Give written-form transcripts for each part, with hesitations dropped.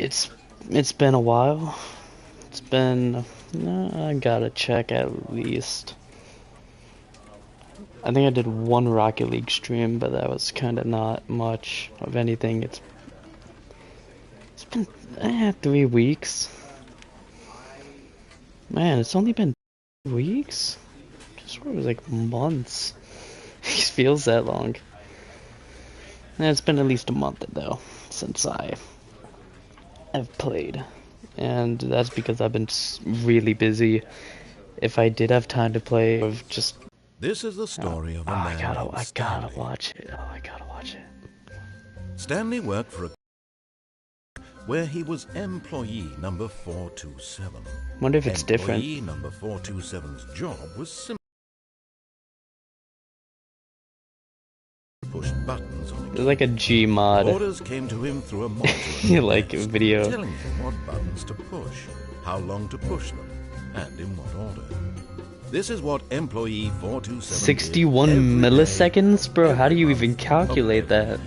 It's been a while. It's been I gotta check at least. I think I did one Rocket League stream, but that was kind of not much of anything. It's been 3 weeks. Man, it's only been 3 weeks. Just swear it was like months. It feels that long. It's been at least a month though since I've played, and that's because I've been really busy. If I did have time to play, I've just. This is the story of a man named I Stanley. gotta watch it. Oh, I gotta watch it. Stanley worked for a where he was employee number 427. Wonder if it's different. Employee number 427's job was simple. Push buttons on There's like a G mod. Orders came to him through a monitor like a video telling him what buttons to push, how long to push them, and in what order. This is what employee 427 61 milliseconds? Bro, how do you even calculate that?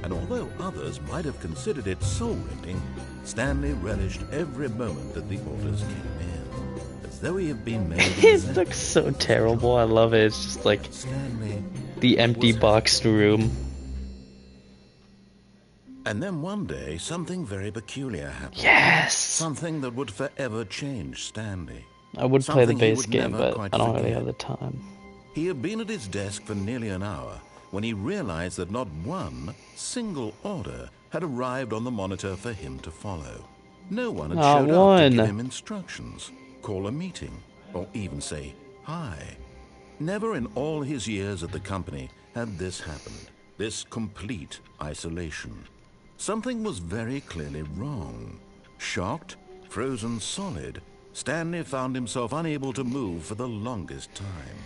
And although others might have considered it soul-rending, Stanley relished every moment that the orders came in, as though he had been made. It looks so terrible. I love it. It's just like Stanley, the empty boxed room. And then one day, something very peculiar happened. Yes! Something that would forever change Stanley. I would play the base game, but quite I don't forget. really have the time. He had been at his desk for nearly an hour when he realized that not one single order had arrived on the monitor for him to follow. No one had showed up to give him instructions, call a meeting, or even say hi. Never in all his years at the company had this happened, this complete isolation. Something was very clearly wrong. Shocked, frozen solid, Stanley found himself unable to move for the longest time.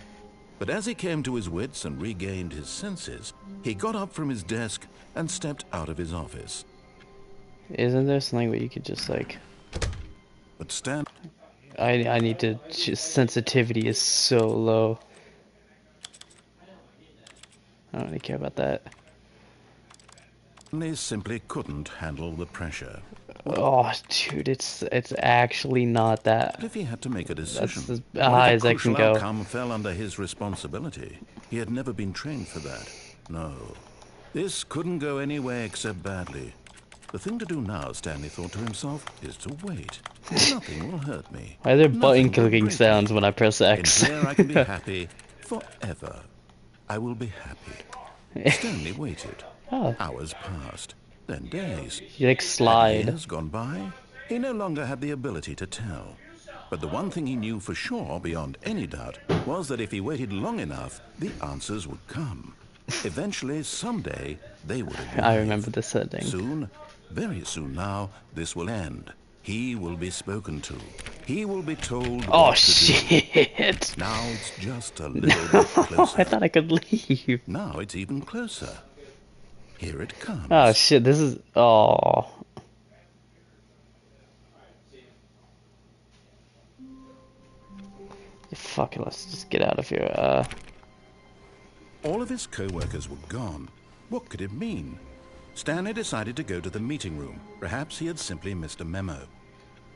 But as he came to his wits and regained his senses, he got up from his desk and stepped out of his office. Isn't there something where you could just like... But Stanley... I need to... Just, sensitivity is so low. I don't really care about that. Stanley simply couldn't handle the pressure. Oh, dude, it's actually not that. But if he had to make a decision, that's as high as I can go. The outcome fell under his responsibility. He had never been trained for that. No. This couldn't go any way except badly. The thing to do now, Stanley thought to himself, is to wait. Nothing will hurt me. Why are there button clicking sounds when I press X? In here I can be happy forever. I will be happy. Stanley waited. Oh. Hours passed, then days. You like slide. Had years gone by? He no longer had the ability to tell. But the one thing he knew for sure, beyond any doubt, was that if he waited long enough, the answers would come. Eventually, someday, they would arrive. I remember the setting. Soon, very soon now, this will end. He will be spoken to. He will be told what to do. Now it's just a little bit closer. I thought I could leave. Now it's even closer. Here it comes. Oh shit, this is... Oh. Fuck it, let's just get out of here. All of his co-workers were gone. What could it mean? Stanley decided to go to the meeting room. Perhaps he had simply missed a memo.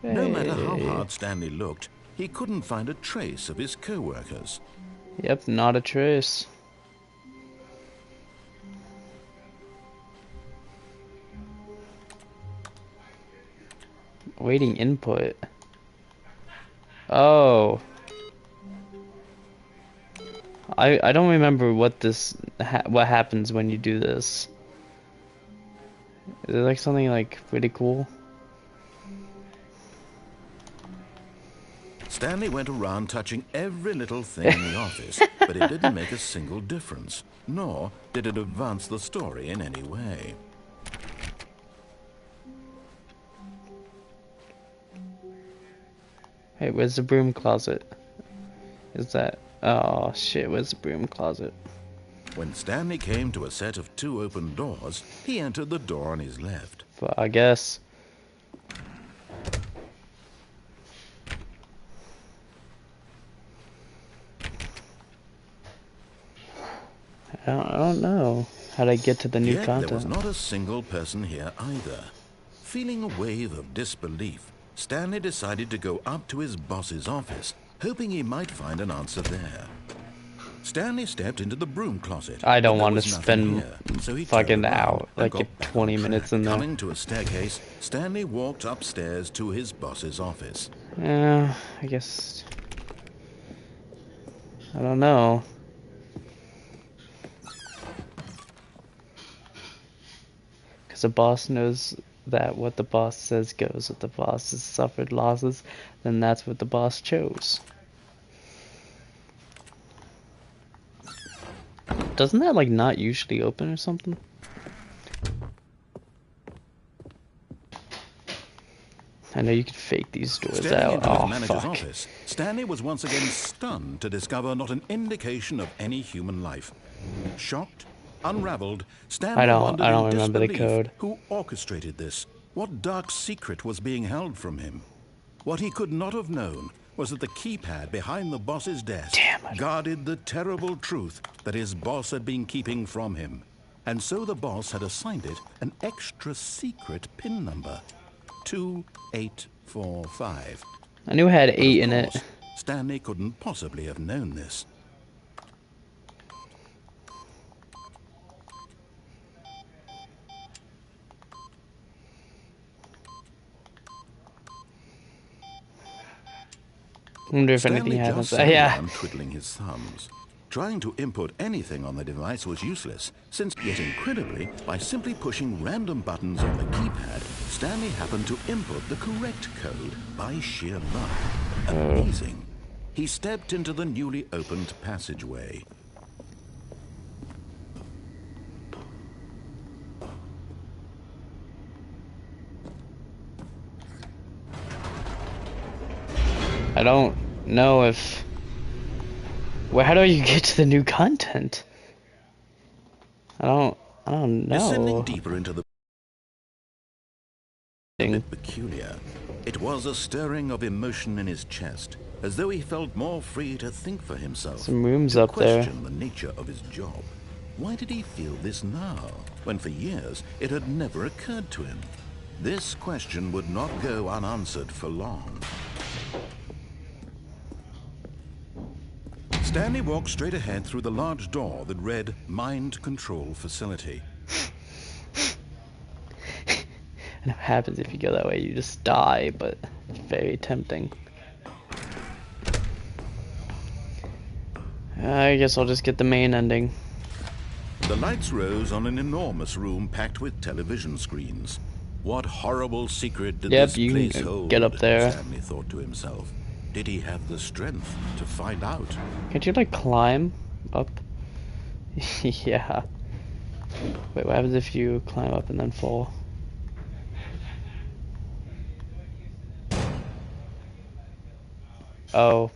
Hey. No matter how hard Stanley looked, he couldn't find a trace of his co-workers. Yep, not a trace. Waiting input. Oh. I don't remember what this what happens when you do this. Is it like something like really cool? Stanley went around touching every little thing in the office, but it didn't make a single difference, nor did it advance the story in any way. Hey, where's the broom closet? Is that... Oh shit, where's the broom closet? When Stanley came to a set of 2 open doors, he entered the door on his left. Well, I guess. I don't know how to get to the new content. There was not a single person here either. Feeling a wave of disbelief, Stanley decided to go up to his boss's office, hoping he might find an answer there. Stanley stepped into the broom closet. I don't want to spend here, so he fucking out like 20 minutes in there. Coming to a staircase, Stanley walked upstairs to his boss's office. I guess... I don't know. Because the boss knows that what the boss says goes. If the boss has suffered losses, then that's what the boss chose. Doesn't that, like, not usually open or something? I know you can fake these doors out. Oh, fuck. Office, Stanley was once again stunned to discover not an indication of any human life. Shocked, unraveled, Stanley wondered in remember the code. Who orchestrated this? What dark secret was being held from him? What he could not have known was that the keypad behind the boss's desk guarded the terrible truth that his boss had been keeping from him. And so the boss had assigned it an extra secret PIN number. 2845. I knew it had 8 in it. Stanley couldn't possibly have known this. I wonder if anything happens. Yeah. Twiddling his thumbs. Trying to input anything on the device was useless, since, yet incredibly, by simply pushing random buttons on the keypad, Stanley happened to input the correct code by sheer luck. Amazing. He stepped into the newly opened passageway. I don't know if... Well, how do you get to the new content? I don't know. Descending deeper into the peculiar. It was a stirring of emotion in his chest, as though he felt more free to think for himself. Some rooms up there. Question the nature of his job. Why did he feel this now, when for years it had never occurred to him? This question would not go unanswered for long. Stanley walked straight ahead through the large door that read Mind Control Facility. And what happens if you go that way? You just die, but it's very tempting. I guess I'll just get the main ending. The lights rose on an enormous room packed with television screens. What horrible secret did this place hold? Get up there. Stanley thought to himself. Did he have the strength to find out? Can't you, like, climb up? Yeah. Wait, what happens if you climb up and then fall? Oh.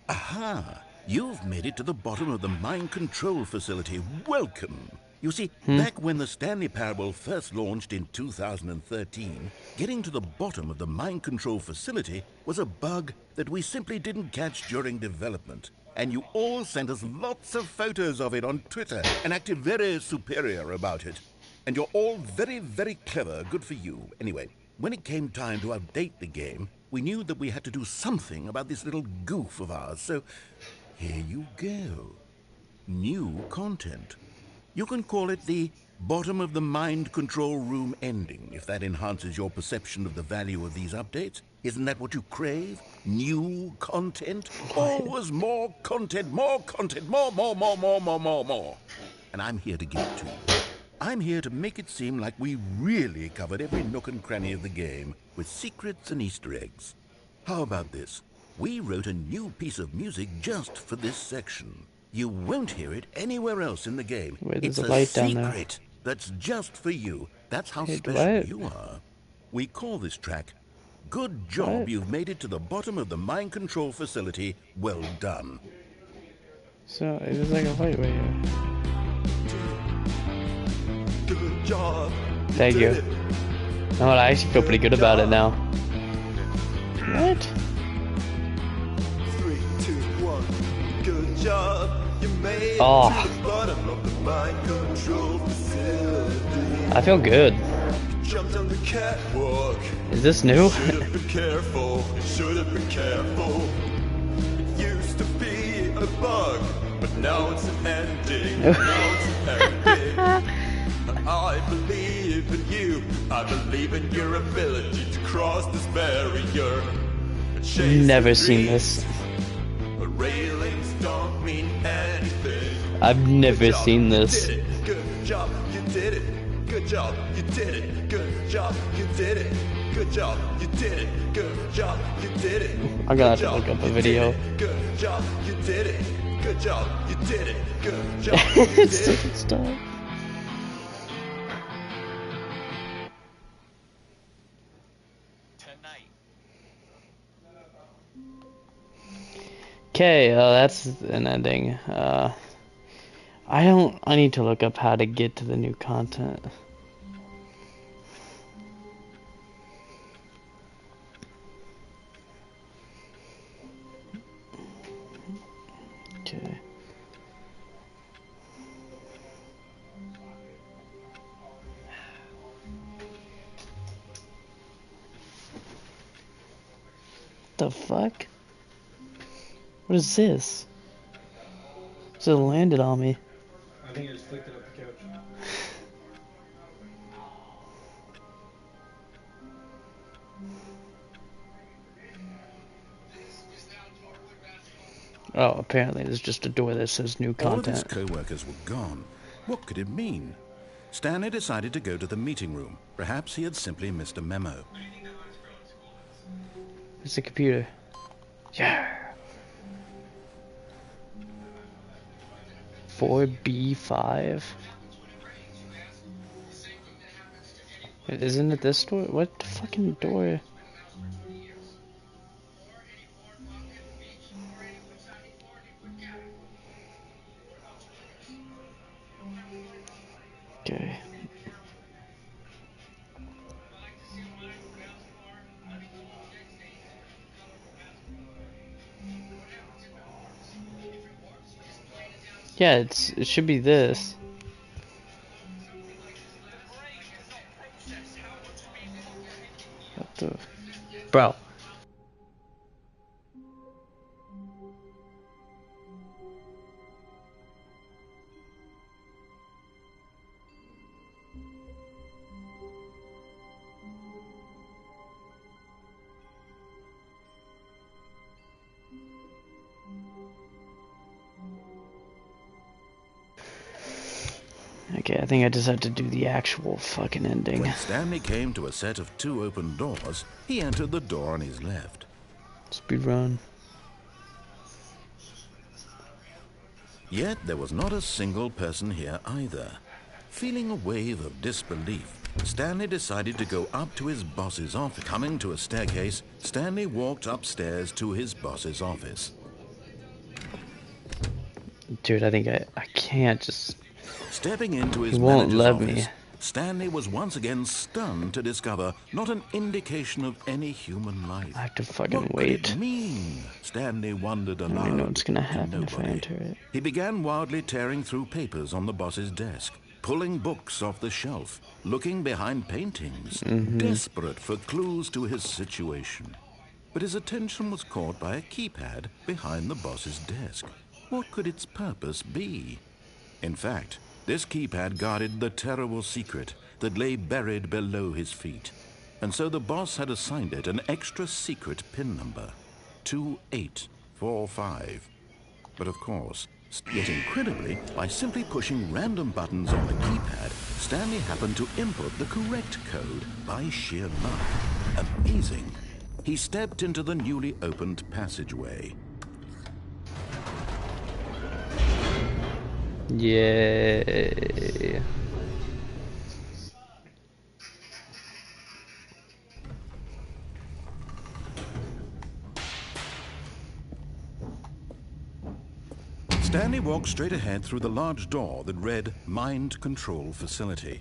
Aha! You've made it to the bottom of the mind control facility. Welcome! You see, back when the Stanley Parable first launched in 2013, getting to the bottom of the mind control facility was a bug that we simply didn't catch during development. And you all sent us lots of photos of it on Twitter and acted very superior about it. And you're all very, very clever. Good for you. Anyway, when it came time to update the game, we knew that we had to do something about this little goof of ours. So here you go. New content. You can call it the bottom of the mind control room ending, if that enhances your perception of the value of these updates. Isn't that what you crave? New content? Always more content, more content, more. And I'm here to give it to you. I'm here to make it seem like we really covered every nook and cranny of the game with secrets and Easter eggs. How about this? We wrote a new piece of music just for this section. You won't hear it anywhere else in the game. Wait, it's a light down secret there. That's just for you. That's how special what? you are. We call this track, Good Job What? You've Made It to the Bottom of the Mind Control Facility. Well done. So, it was like a light right here. Good job. Thank you. No, I actually feel pretty good about it now. What? 3, 2, 1. Good job. You made it Oh. to the bottom of the mind control facility. I feel good. jumped on the catwalk. Is this new? Should have been careful, should have been careful. It used to be a bug, but now it's an ending. Now it's an ending. I believe in you. I believe in your ability to cross this barrier. Never seen this. But railings don't mean anything. I've never seen this. Good job, you did it. Good job, you did it. Good job, you did it. Good job, you did it. Good job, you did it. I'm gonna have to look up a video. Good job, you did it. Good job, you did it. Good job, you did it. Stupid stuff. Okay, that's an ending. I need to look up how to get to the new content. Okay. The fuck? What is this? It landed on me. I think it just flicked it up the couch. Oh, apparently there's just a door that says new All of his content. co-workers were gone. What could it mean? Stanley decided to go to the meeting room. Perhaps he had simply missed a memo. It's the computer. Yeah. 4B5. Isn't it this door? What the fucking door? Okay. Yeah, it should be this. What the... Bro. Okay, I think I just have to do the actual fucking ending. When Stanley came to a set of 2 open doors, he entered the door on his left. Speed run. Yet there was not a single person here either. Feeling a wave of disbelief, Stanley decided to go up to his boss's office. Coming to a staircase, Stanley walked upstairs to his boss's office. Dude, I think I can't just... Stepping into his He won't manager's let office, me. Stanley was once again stunned to discover not an indication of any human life. I have to fucking What wait. could it mean? Stanley wondered aloud. I don't know what's gonna to happen if I nobody. enter it. He began wildly tearing through papers on the boss's desk, pulling books off the shelf, looking behind paintings, desperate for clues to his situation. But his attention was caught by a keypad behind the boss's desk. What could its purpose be? In fact, this keypad guarded the terrible secret that lay buried below his feet. And so the boss had assigned it an extra secret PIN number, 2845. But of course, yet incredibly, by simply pushing random buttons on the keypad, Stanley happened to input the correct code by sheer luck. Amazing. He stepped into the newly opened passageway. Yay. Stanley walked straight ahead through the large door that read Mind Control Facility.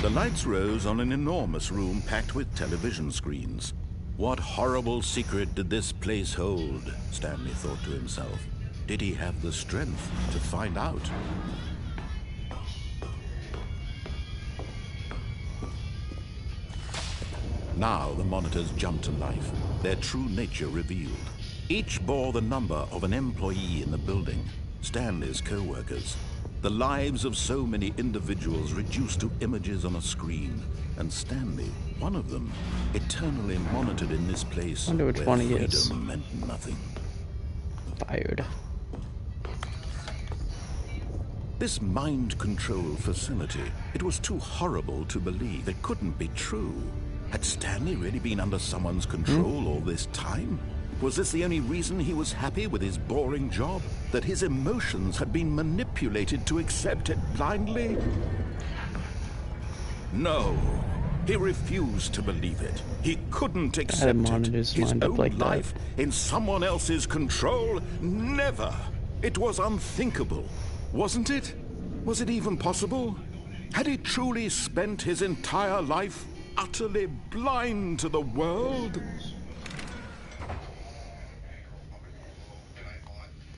The lights rose on an enormous room packed with television screens. What horrible secret did this place hold? Stanley thought to himself. Did he have the strength to find out? Now the monitors jumped to life, their true nature revealed. Each bore the number of an employee in the building, Stanley's co-workers. The lives of so many individuals reduced to images on a screen, and Stanley, one of them, eternally monitored in this place wonder which where one he freedom is. meant nothing. Fired. This mind control facility, it was too horrible to believe. It couldn't be true. Had Stanley really been under someone's control all this time? Was this the only reason he was happy with his boring job? That his emotions had been manipulated to accept it blindly? No. He refused to believe it. He couldn't accept it. His own like life that. in someone else's control? Never. It was unthinkable. Wasn't it? Was it even possible? Had he truly spent his entire life utterly blind to the world?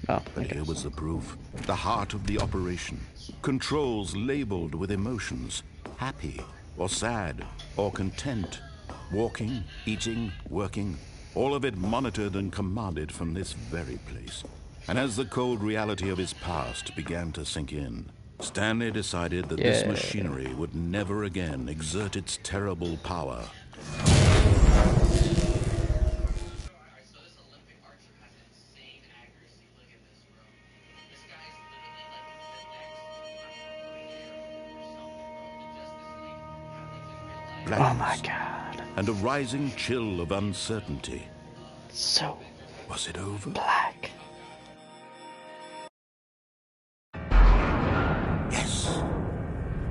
Oh, but here was the proof. The heart of the operation. Controls labeled with emotions. Happy, or sad, or content. Walking, eating, working. All of it monitored and commanded from this very place. And as the cold reality of his past began to sink in, Stanley decided that this machinery would never again exert its terrible power. Oh my God. And a rising chill of uncertainty. So was it over? Black. Yes.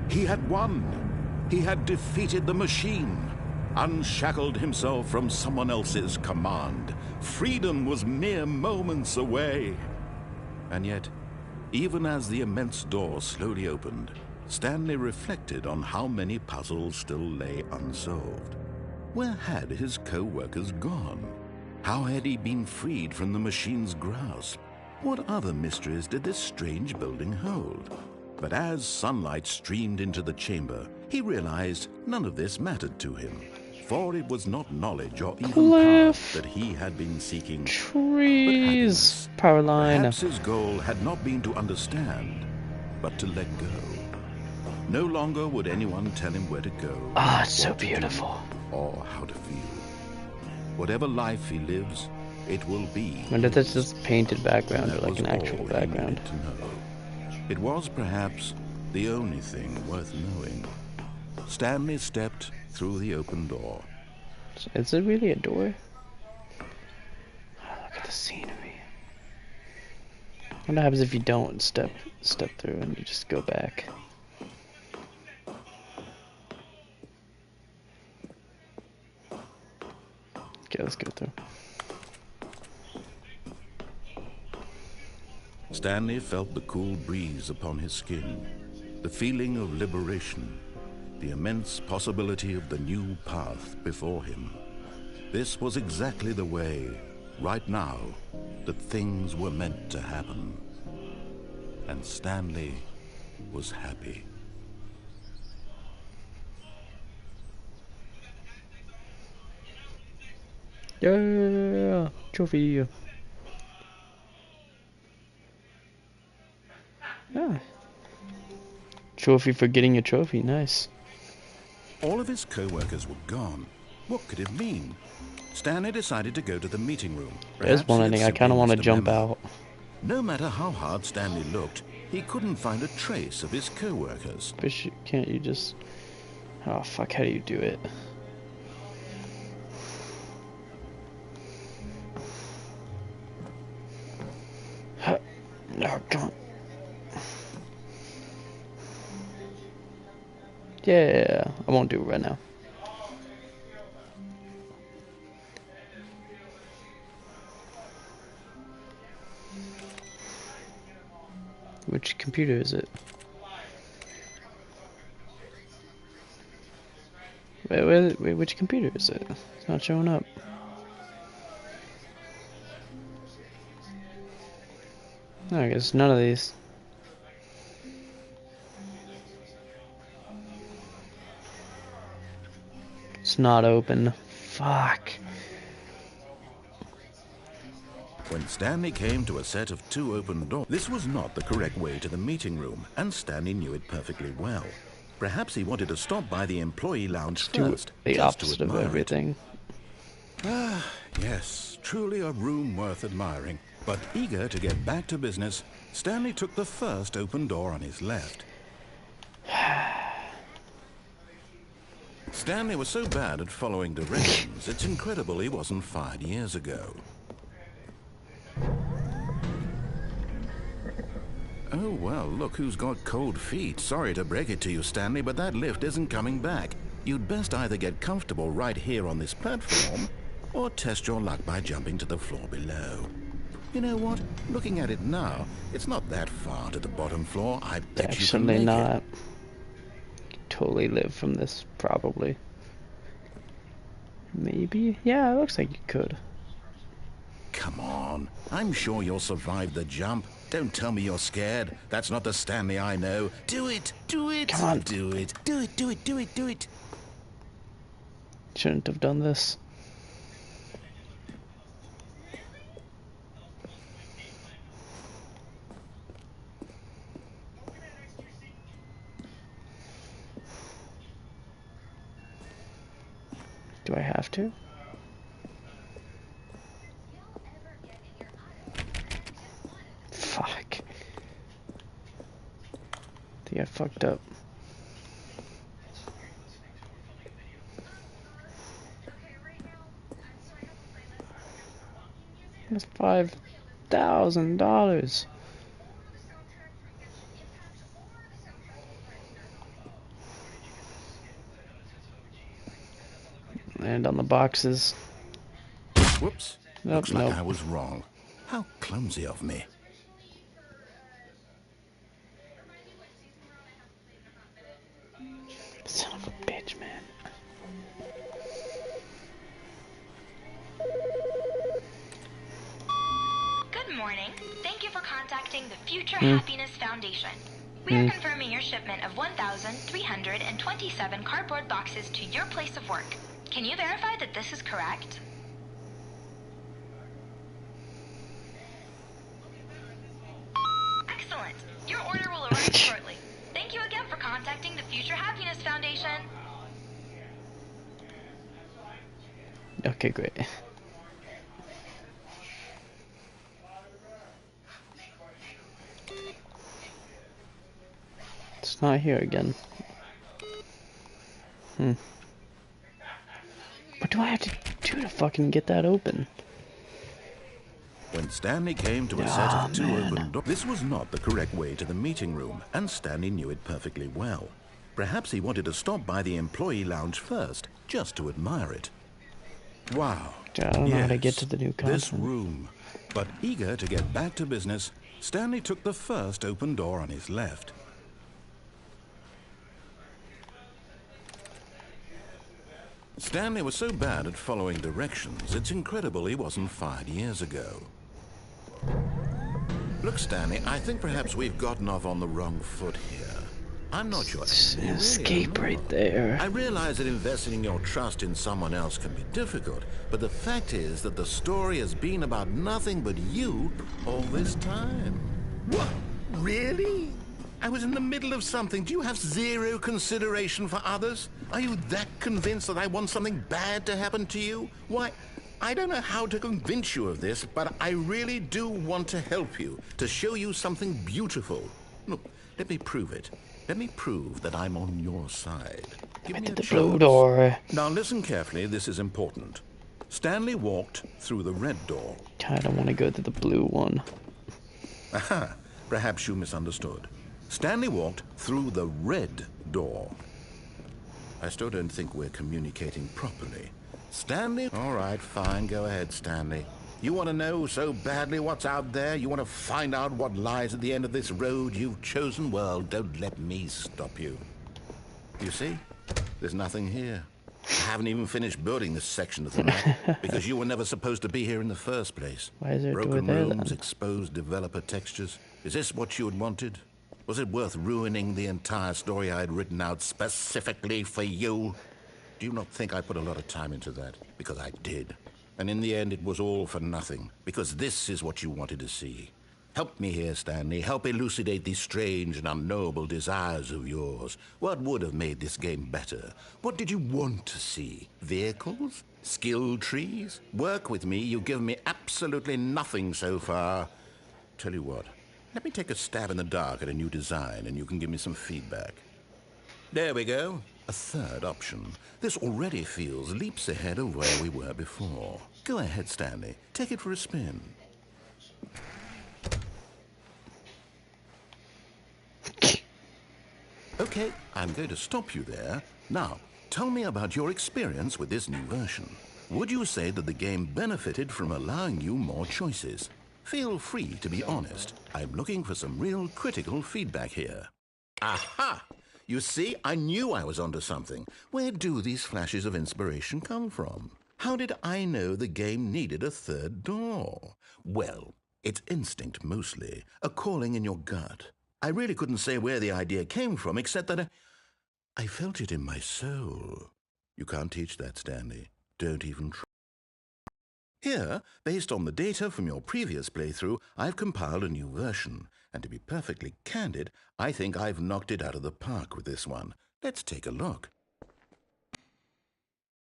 He had won. He had defeated the machine. Unshackled himself from someone else's command. Freedom was mere moments away. And yet, even as the immense door slowly opened, Stanley reflected on how many puzzles still lay unsolved. Where had his co-workers gone? How had he been freed from the machine's grasp? What other mysteries did this strange building hold? But as sunlight streamed into the chamber, he realized none of this mattered to him. For it was not knowledge or even power that he had been seeking. Trees. Power line. Perhaps his goal had not been to understand, but to let go. No longer would anyone tell him where to go. Ah, it's so beautiful. Or how to feel. Whatever life he lives, it will be. Wonder if that's just painted background or like an actual background. To know. It was perhaps the only thing worth knowing. Stanley stepped through the open door. Is it really a door? Oh, look at the scenery. What happens if you don't step through and you just go back? Okay, let's go through. Stanley felt the cool breeze upon his skin, the feeling of liberation, the immense possibility of the new path before him. This was exactly the way, right now, that things were meant to happen. And Stanley was happy. Yeah, trophy. Yeah. Trophy for getting a trophy, nice. All of his co-workers were gone. What could it mean? Stanley decided to go to the meeting room. There's one ending. I kind of want to jump out. No matter how hard Stanley looked, he couldn't find a trace of his co-workers. Can't you just... Oh, fuck, how do you do it? No, come on. Yeah, I won't do it right now. Which computer is it? Wait, which computer is it? It's not showing up. I guess none of these. It's not open. Fuck. When Stanley came to a set of 2 open doors, this was not the correct way to the meeting room, and Stanley knew it perfectly well. Perhaps he wanted to stop by the employee lounge first, The just opposite to of admire everything. Ah, yes, truly a room worth admiring. But eager to get back to business, Stanley took the first open door on his left. Stanley was so bad at following directions, it's incredible he wasn't fired years ago. Oh, well, look who's got cold feet. Sorry to break it to you, Stanley, but that lift isn't coming back. You'd best either get comfortable right here on this platform, or test your luck by jumping to the floor below. You know what? Looking at it now, it's not that far to the bottom floor. I bet you can make Not. it. Totally live from this, probably. Maybe? Yeah, it looks like you could. Come on. I'm sure you'll survive the jump. Don't tell me you're scared. That's not the Stanley I know. Do it! Do it! Come on. Do it! Do it! Do it! Do it! Do it! Shouldn't have done this. Do I have to? Fuck. I think I fucked up. That's $5,000. Land on the boxes. Whoops. Nope, Looks like nope. I was wrong. How clumsy of me. Son of a bitch, man. Good morning. Thank you for contacting the Future Happiness Foundation. We are confirming your shipment of 1,327 cardboard boxes to your place of work. Can you verify that this is correct? Excellent. Your order will arrive shortly. Thank you again for contacting the Future Happiness Foundation. Okay, great. It's not here again. What do I have to do to fucking get that open? When Stanley came to a set of 2 open doors, this was not the correct way to the meeting room, and Stanley knew it perfectly well. Perhaps he wanted to stop by the employee lounge first, just to admire it. Wow. I don't know how to get to the new This content. room. But eager to get back to business, Stanley took the first open door on his left. Stanley was so bad at following directions, it's incredible he wasn't fired years ago. Look, Stanley, I think perhaps we've gotten off on the wrong foot here. I'm not sure. Escape right there. I realize that investing your trust in someone else can be difficult, but the fact is that the story has been about nothing but you all this time. What? Really? I was in the middle of something. Do you have zero consideration for others? Are you that convinced that I want something bad to happen to you? Why, I don't know how to convince you of this, but I really do want to help you, to show you something beautiful. Look, let me prove it. Let me prove that I'm on your side. Give me a The chance. blue door. Now listen carefully, this is important. Stanley walked through the red door. I don't want to go to the blue one. Aha, perhaps you misunderstood. Stanley walked through the red door. I still don't think we're communicating properly. Stanley? All right, fine, go ahead, Stanley. You want to know so badly what's out there? You want to find out what lies at the end of this road you've chosen? Well, don't let me stop you. You see? There's nothing here. I haven't even finished building this section of the map because you were never supposed to be here in the first place. Why is there a door Broken there, rooms, then? exposed developer textures. Is this what you had wanted? Was it worth ruining the entire story I had written out specifically for you? Do you not think I put a lot of time into that? Because I did. And in the end, it was all for nothing. Because this is what you wanted to see. Help me here, Stanley. Help elucidate these strange and unknowable desires of yours. What would have made this game better? What did you want to see? Vehicles? Skill trees? Work with me. You've given me absolutely nothing so far. Tell you what. Let me take a stab in the dark at a new design, and you can give me some feedback. There we go. A third option. This already feels leaps ahead of where we were before. Go ahead, Stanley. Take it for a spin. Okay, I'm going to stop you there. Now, tell me about your experience with this new version. Would you say that the game benefited from allowing you more choices? Feel free to be honest. I'm looking for some real critical feedback here. Aha! You see, I knew I was onto something. Where do these flashes of inspiration come from? How did I know the game needed a third door? Well, it's instinct mostly, a calling in your gut. I really couldn't say where the idea came from, except that I felt it in my soul. You can't teach that, Stanley. Don't even try. Here, based on the data from your previous playthrough, I've compiled a new version. And to be perfectly candid, I think I've knocked it out of the park with this one. Let's take a look.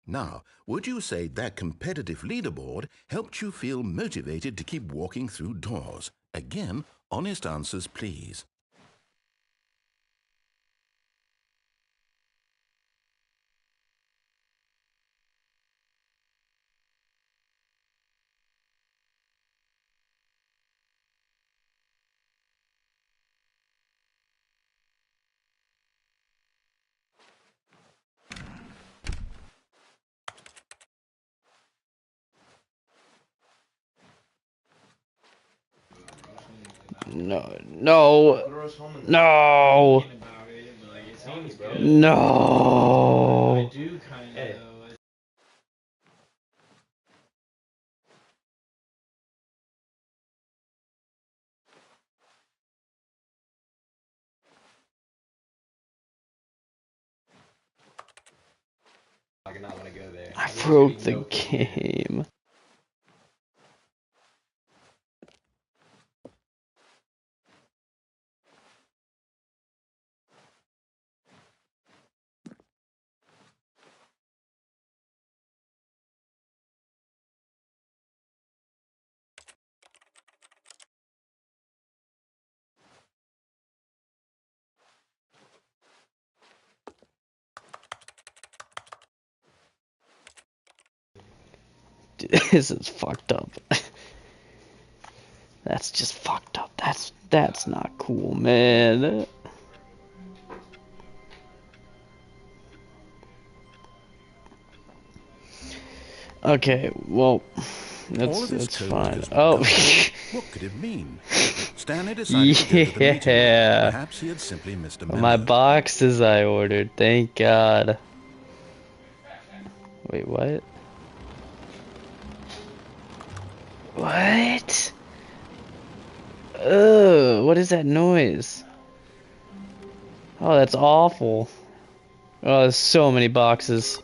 Now, would you say that competitive leaderboard helped you feel motivated to keep walking through doors? Again, honest answers, please. No, no, no, no. I do kind of. I broke the game. This is fucked up. That's just fucked up. That's not cool, man. Okay, well, that's fine. Oh, what could it mean? Stanley decided to go to the meeting. yeah. Perhaps he had simply missed a memo. My boxes I ordered. Thank God. Wait, what? What? Ugh, what is that noise? Oh, that's awful. Oh, there's so many boxes.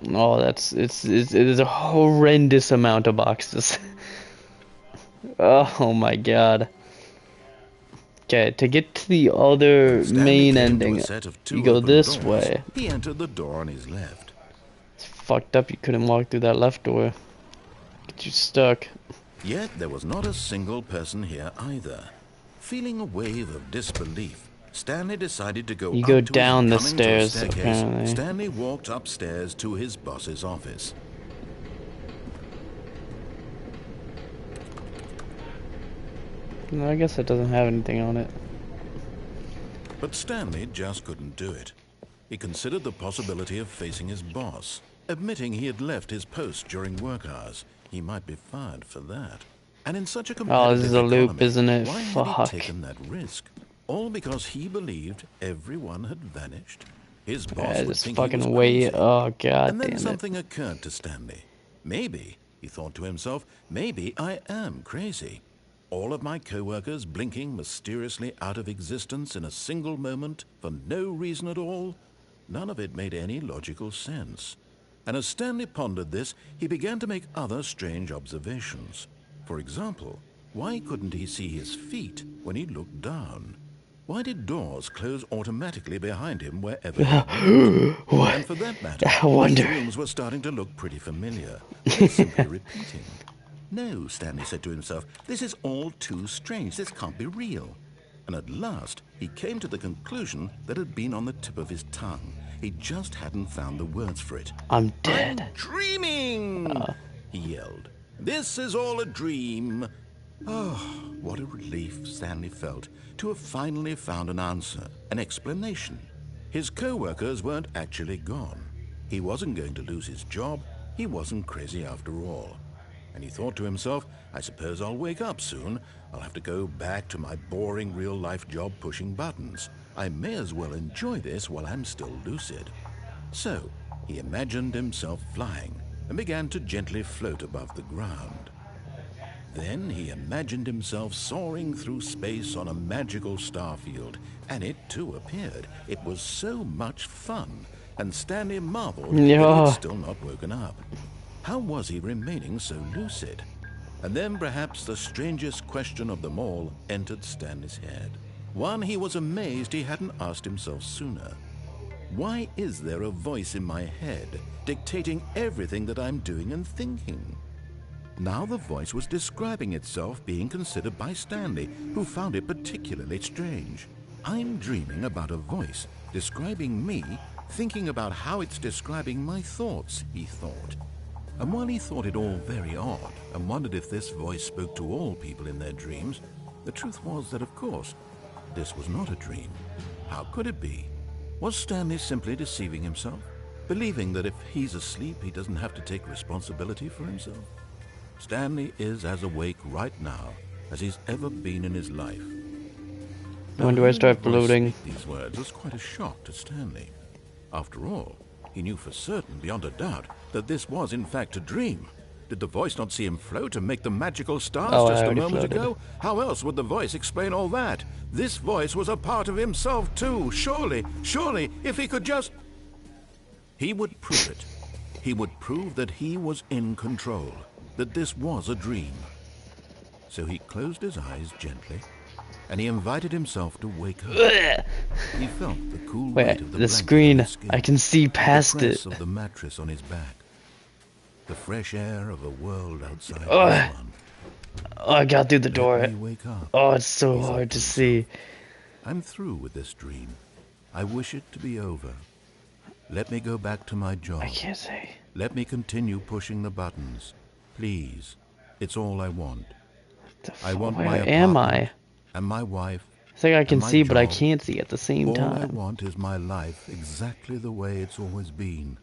Oh, it's a horrendous amount of boxes. Oh my God. Okay, to get to the other main ending, you go this way. He entered the door on his left. It's fucked up you couldn't walk through that left door. Get you stuck. Yet there was not a single person here either. Feeling a wave of disbelief, Stanley decided to go You up go to down the his stairs, staircase. apparently. Stanley walked upstairs to his boss's office. No, I guess it doesn't have anything on it. But Stanley just couldn't do it. He considered the possibility of facing his boss, admitting he had left his post during work hours. He might be fired for that. And in such a competitive this is a loop, economy, isn't it? why Fuck. had he taken that risk? All because he believed everyone had vanished? His boss would Just think he was fucking wait. crazy. Oh, god Then damn it. something Fucking occurred wait. to Oh, god damn it. Stanley. Maybe, he thought to himself, maybe I am crazy. All of my co-workers blinking mysteriously out of existence in a single moment for no reason at all. None of it made any logical sense. And as Stanley pondered this, he began to make other strange observations. For example, why couldn't he see his feet when he looked down? Why did doors close automatically behind him wherever he went? What? And for that matter, I wonder. these rooms were starting to look pretty familiar. Were they simply repeating? No, Stanley said to himself, this is all too strange. This can't be real. And at last, he came to the conclusion that had been on the tip of his tongue. He just hadn't found the words for it. I'm dead. I'm dreaming! He yelled. This is all a dream. Oh, what a relief Stanley felt to have finally found an answer, an explanation. His co-workers weren't actually gone. He wasn't going to lose his job. He wasn't crazy after all. And he thought to himself, I suppose I'll wake up soon. I'll have to go back to my boring real-life job pushing buttons. I may as well enjoy this while I'm still lucid. So, he imagined himself flying and began to gently float above the ground. Then he imagined himself soaring through space on a magical starfield, and it too appeared. It was so much fun, and Stanley marveled that he had still not woken up. How was he remaining so lucid? And then perhaps the strangest question of them all entered Stanley's head. One he was amazed he hadn't asked himself sooner. Why is there a voice in my head dictating everything that I'm doing and thinking? Now the voice was describing itself being considered by Stanley, who found it particularly strange. I'm dreaming about a voice describing me, thinking about how it's describing my thoughts, he thought. And while he thought it all very odd and wondered if this voice spoke to all people in their dreams, the truth was that, of course, this was not a dream. How could it be? Was Stanley simply deceiving himself, believing that if he's asleep, he doesn't have to take responsibility for himself? Stanley is as awake right now as he's ever been in his life. When do I start floating? These words was quite a shock to Stanley. After all, he knew for certain, beyond a doubt, that this was in fact a dream. Did the voice not see him float and make the magical stars just a moment ago? How else would the voice explain all that? This voice was a part of himself too. Surely, if he could just... He would prove it. He would prove that he was in control, that this was a dream. So he closed his eyes gently, and he invited himself to wake up. He felt the cool weight of the screen. On his skin, I can see past the it. press of the mattress on his back, the fresh air of a world outside this one. Oh, I got through the door. Let me wake up. Oh, it's so hard to see. I'm through with this dream. I wish it to be over. Let me go back to my job. I can't say. Let me continue pushing the buttons. Please. It's all I want. I want my Where am I? And my wife. It's like I can my see, but I job. can't see at the same time. All I want is my life exactly the way it's always been.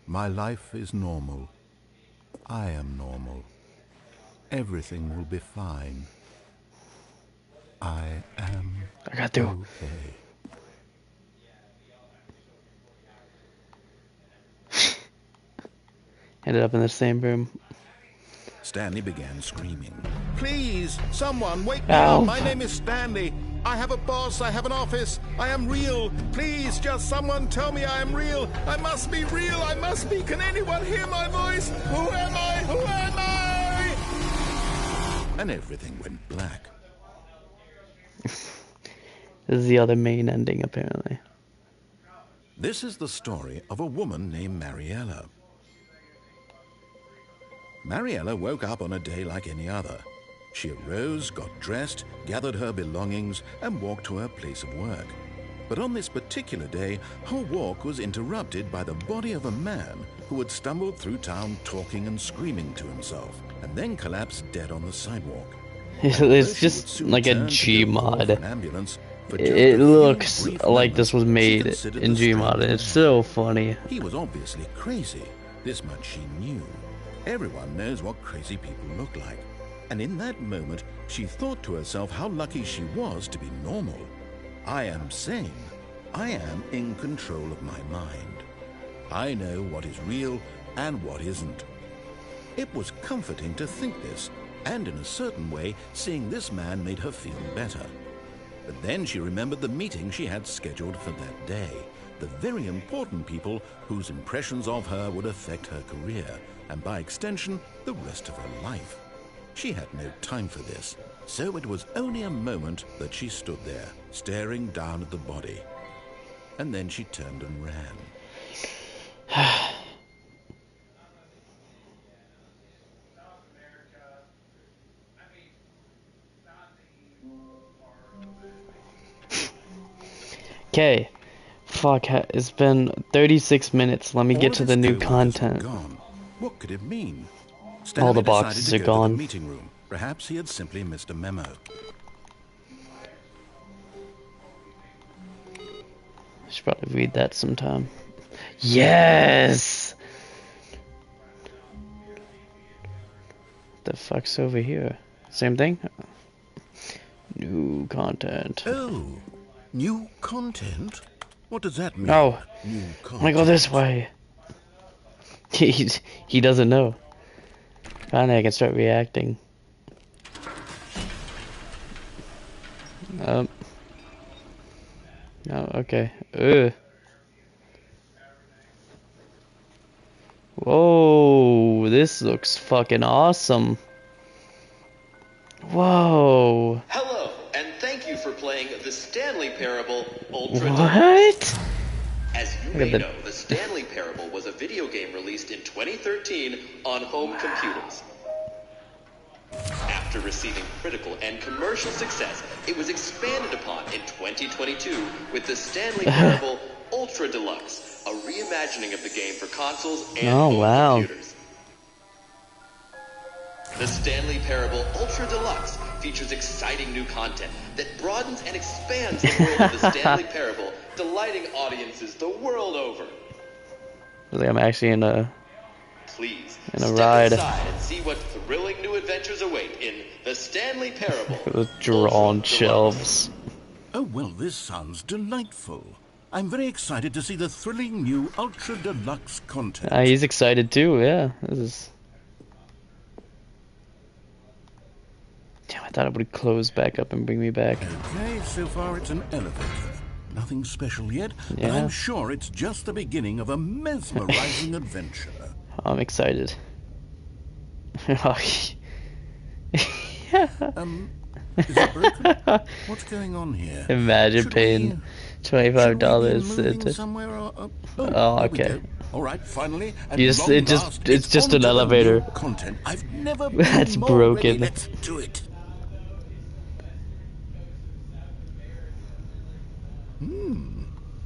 My life is normal. I am normal. Everything will be fine. I am I got through. okay. Ended up in the same room. Stanley began screaming. Please, someone, wake me Ow. up. My name is Stanley. I have a boss. I have an office. I am real. Please, just someone tell me I am real. I must be real. I must be. Can anyone hear my voice? Who am I? Who am I? And everything went black. This is the other main ending, apparently. This is the story of a woman named Mariella. Mariella woke up on a day like any other. She arose, got dressed, gathered her belongings, and walked to her place of work. But on this particular day, her walk was interrupted by the body of a man who had stumbled through town talking and screaming to himself, and then collapsed dead on the sidewalk. It's just like a Gmod. It looks like this was made in Gmod, and it's so funny. He was obviously crazy. This much she knew. Everyone knows what crazy people look like. And in that moment, she thought to herself how lucky she was to be normal. I am sane. I am in control of my mind. I know what is real and what isn't. It was comforting to think this, and in a certain way, seeing this man made her feel better. But then she remembered the meeting she had scheduled for that day, the very important people whose impressions of her would affect her career, and by extension, the rest of her life. She had no time for this, so it was only a moment that she stood there, staring down at the body. And then she turned and ran. Okay. Fuck, it's been 36 minutes. Let me get to the new content. What could it mean? All the boxes are gone. To the meeting room. Perhaps he had simply missed a memo. I should probably read that sometime. Yes! What the fuck's over here? Same thing? New content. Oh, new content? What does that mean? No. New I'm gonna go this way. He doesn't know. Finally, I can start reacting. No, okay. Ugh. Whoa, this looks fucking awesome. Whoa. Hello, and thank you for playing the Stanley Parable Ultra Deluxe. What? As you may know, the Stanley Parable was a video game released in 2013 on home computers. After receiving critical and commercial success, it was expanded upon in 2022 with the Stanley Parable Ultra Deluxe, a reimagining of the game for consoles and home computers. The Stanley Parable Ultra Deluxe features exciting new content that broadens and expands the world of the Stanley Parable, delighting audiences the world over. Like I'm actually in a ride. Inside and see what thrilling new adventures await in the Stanley Parable. With drawn shelves. Oh, well, this sounds delightful. I'm very excited to see the thrilling new Ultra Deluxe content. He's excited too, yeah. This is... Damn, I thought it would close back up and bring me back. Okay, so far it's an elevator. Nothing special yet, but I'm sure it's just the beginning of a mesmerizing adventure. I'm excited. Is it broken? What's going on here? Imagine paying $25 somewhere or, oh, okay. All right, finally. It's just an elevator. Content. I've never been That's more broken. Ready. Let's do it.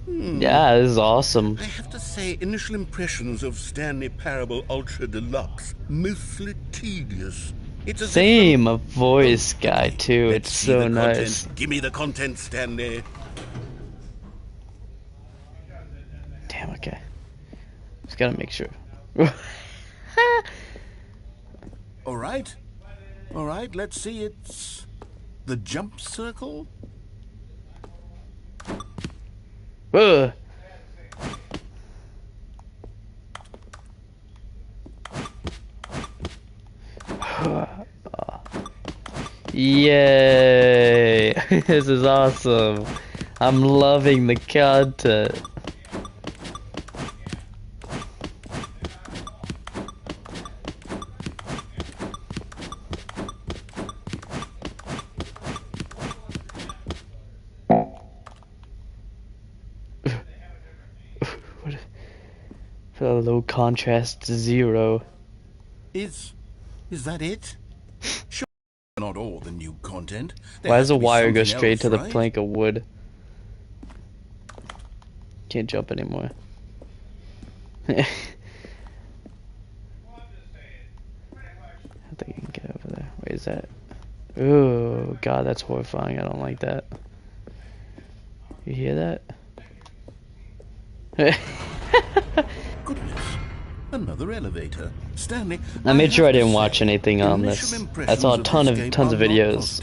Yeah, this is awesome. I have to say, initial impressions of Stanley Parable Ultra Deluxe, mostly tedious. It's a Same voice guy too. It's so nice. Give me the content, Stanley. Damn. Okay. Just gotta make sure. All right. Let's see. It's the jump circle. Ugh. Yay! This is awesome. I'm loving the content. For a low contrast 0. Is that it? Sure, not all the new content. Why does the wire go straight to the plank of wood? Can't jump anymore. I think you can get over there. Wait, is that? Oh god, that's horrifying. I don't like that. You hear that? Goodness, another elevator. Stanley, I made sure I didn't watch anything on this. I saw tons of videos.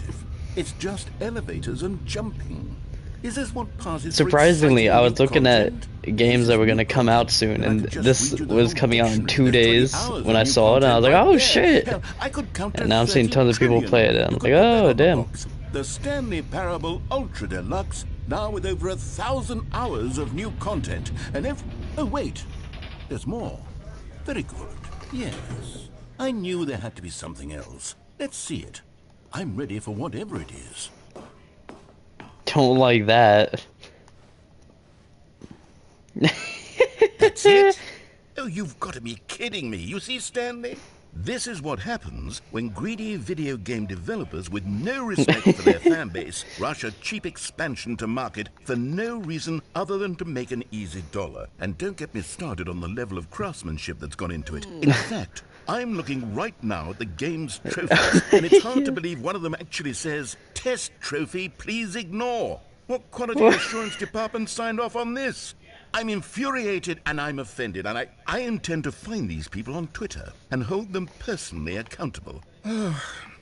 It's just elevators and jumping. Is this what passes for Surprisingly, I exciting was new looking at content? games that were New gonna come out content? soon, Then I and could just this read you the was whole coming out in dictionary. 2 There's 20 days hours when of I new saw it, and I content was like, right oh there. shit! Hell, I could count to And now I'm seeing 30 tons of people trillion. play it, and I'm Look like, at that oh on the damn. box. The Stanley Parable Ultra Deluxe, now with over 1,000 hours of new content. And if... Oh, wait. There's more. Very good. Yes. I knew there had to be something else. Let's see it. I'm ready for whatever it is. Don't like that. That's it? Oh, you've got to be kidding me. You see, Stanley? This is what happens when greedy video game developers with no respect for their fan base rush a cheap expansion to market for no reason other than to make an easy dollar. And don't get me started on the level of craftsmanship that's gone into it. In fact, I'm looking right now at the game's trophies, and it's hard to believe one of them actually says, "Test trophy, please ignore." What quality assurance department signed off on this? I'm infuriated and I'm offended, and I intend to find these people on Twitter and hold them personally accountable.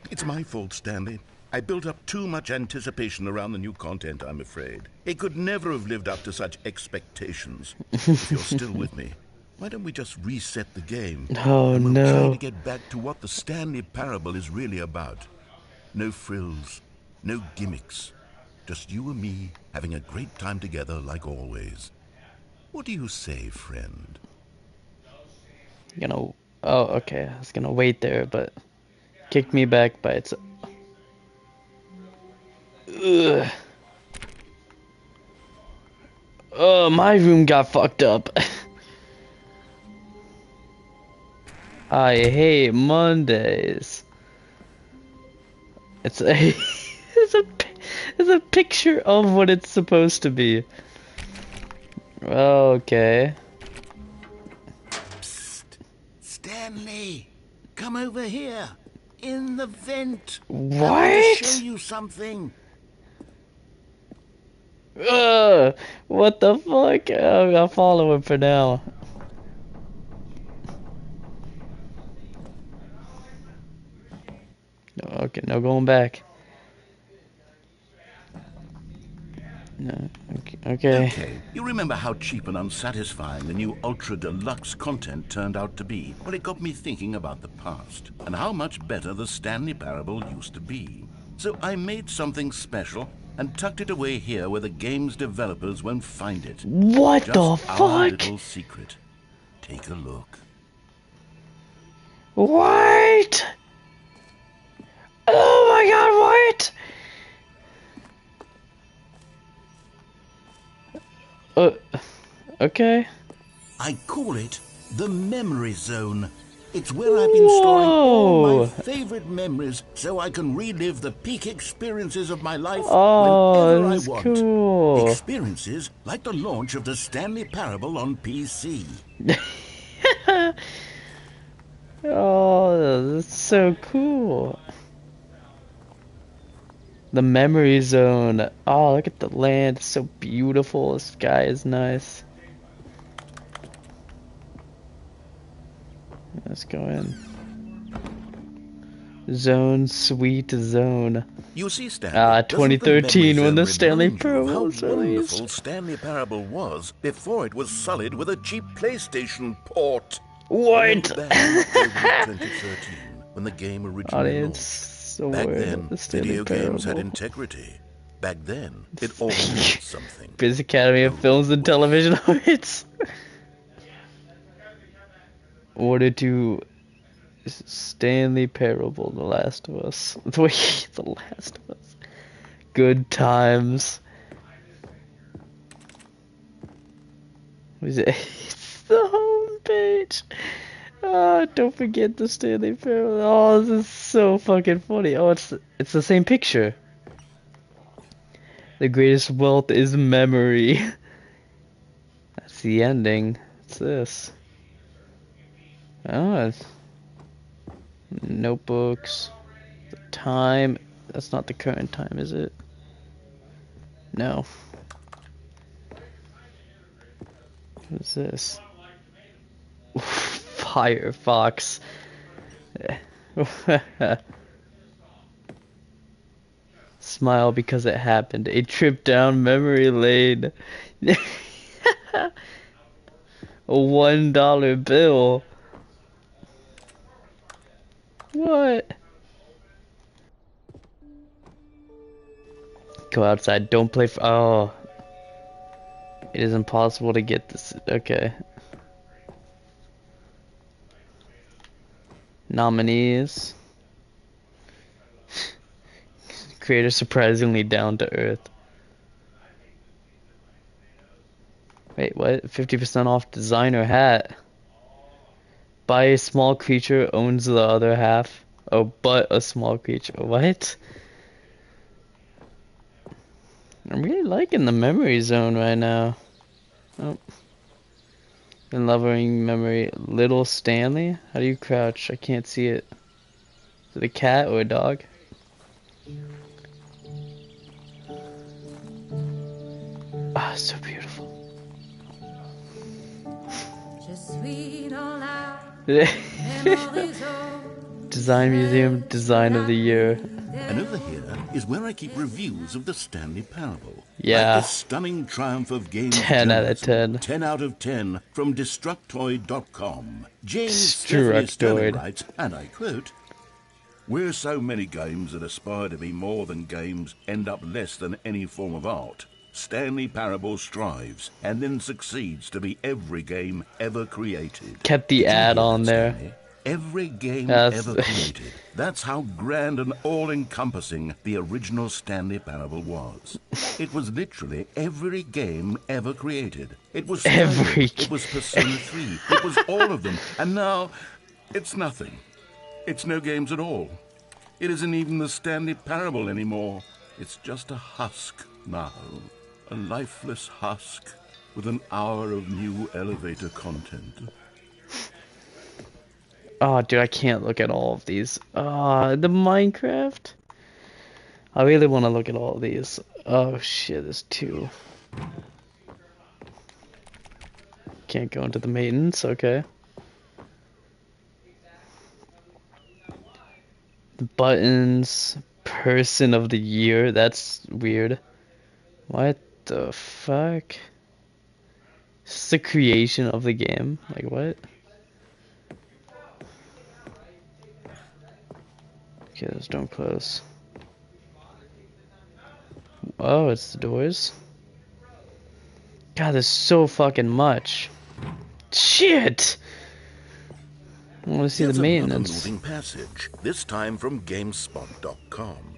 It's my fault, Stanley. I built up too much anticipation around the new content, I'm afraid. It could never have lived up to such expectations. If you're still with me, why don't we just reset the game? Oh and we'll try no. to get back to what the Stanley Parable is really about. No frills, no gimmicks. Just you and me having a great time together like always. What do you say, friend? Oh, okay. I was gonna wait there, but kicked me back by its. Ugh. Oh, my room got fucked up. I hate Mondays. It's a it's a picture of what it's supposed to be. Okay. Psst. Stanley, come over here. In the vent. What? I want to show you something. What the fuck? I'll follow him for now. Okay, no going back. No, okay. Okay, you remember how cheap and unsatisfying the new Ultra Deluxe content turned out to be? Well, it got me thinking about the past and how much better the Stanley Parable used to be. So I made something special and tucked it away here where the game's developers won't find it. What Just the fuck? our little secret. Take a look. What? Oh my god, what? Okay. I call it the Memory Zone. It's where I've been storing all my favorite memories so I can relive the peak experiences of my life whenever I want. Cool. Experiences like the launch of the Stanley Parable on PC. Oh, that's so cool. The memory zone. Oh, look at the land. It's so beautiful. The sky is nice. Let's go in. Zone, sweet zone. You see, Stanley, 2013 when the Stanley Parable was how released. wonderful Stanley Parable was before it was sullied with a cheap PlayStation port. What? Back in October 2013, when the game originally launched. Back then, video games had integrity. Back then, it all meant something. British Academy of Films and Television Arts. Order to Stanley Parable, The Last of Us. Wait, The Last of Us. Good times. What is it? It's the homepage. Oh, don't forget the Stanley Parable. Oh, this is so fucking funny. Oh, it's the same picture. The greatest wealth is memory. That's the ending. What's this? Oh, it's notebooks. The time. That's not the current time, is it? No. What is this? Firefox. smile because it happened. A trip down memory lane. A $1 bill. What? Go outside. Don't play for. Oh. It is impossible to get this. Okay. Nominees. Creator surprisingly down to earth. Wait, what? 50% off designer hat. Buy a small creature, owns the other half. Oh, but a small creature. What? I'm really liking the memory zone right now. Oh. Been loving memory. Little Stanley? How do you crouch? I can't see it. Is it a cat or a dog? Ah, so beautiful. Design Museum, Design of the Year. And over here is where I keep reviews of the Stanley Parable. Yeah. Like the stunning triumph of games 10 out of 10. 10 out of 10 from Destructoid.com. James Destructoid writes, and I quote, "Where so many games that aspire to be more than games end up less than any form of art, Stanley Parable strives and then succeeds to be every game ever created." Kept the ad on there. Stanley? Every game ever created. That's how grand and all-encompassing the original Stanley Parable was. It was literally every game ever created. It was every. It was Persona 3. It was all of them. And now, it's nothing. It's no games at all. It isn't even the Stanley Parable anymore. It's just a husk now. A lifeless husk with an hour of new elevator content. Oh, dude, I can't look at all of these. The Minecraft. I really want to look at all of these. Oh shit, there's 2. Can't go into the maintenance, okay. The buttons, person of the year, that's weird. What the fuck? It's the creation of the game, like what? Okay, those don't close. Oh, it's the doors. God, there's so fucking much. Shit! I want to see the maintenance. Moving passage, this time from GameSpot.com.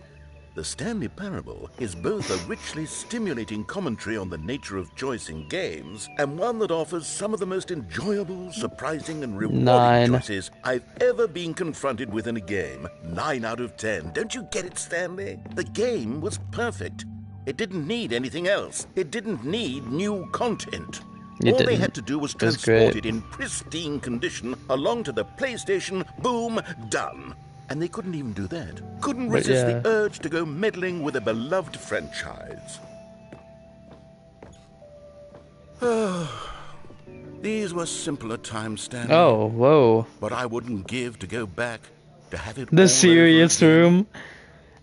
The Stanley Parable is both a richly stimulating commentary on the nature of choice in games and one that offers some of the most enjoyable, surprising, and rewarding 9. choices I've ever been confronted with in a game. 9 out of 10. Don't you get it, Stanley? The game was perfect. It didn't need anything else. It didn't need new content. All they had to do was transport it in pristine condition along to the PlayStation. Boom, done. And they couldn't even do that. Couldn't resist the urge to go meddling with a beloved franchise. These were simpler times, Stanley. Oh, whoa. But I wouldn't give to go back to have it the all serious over again.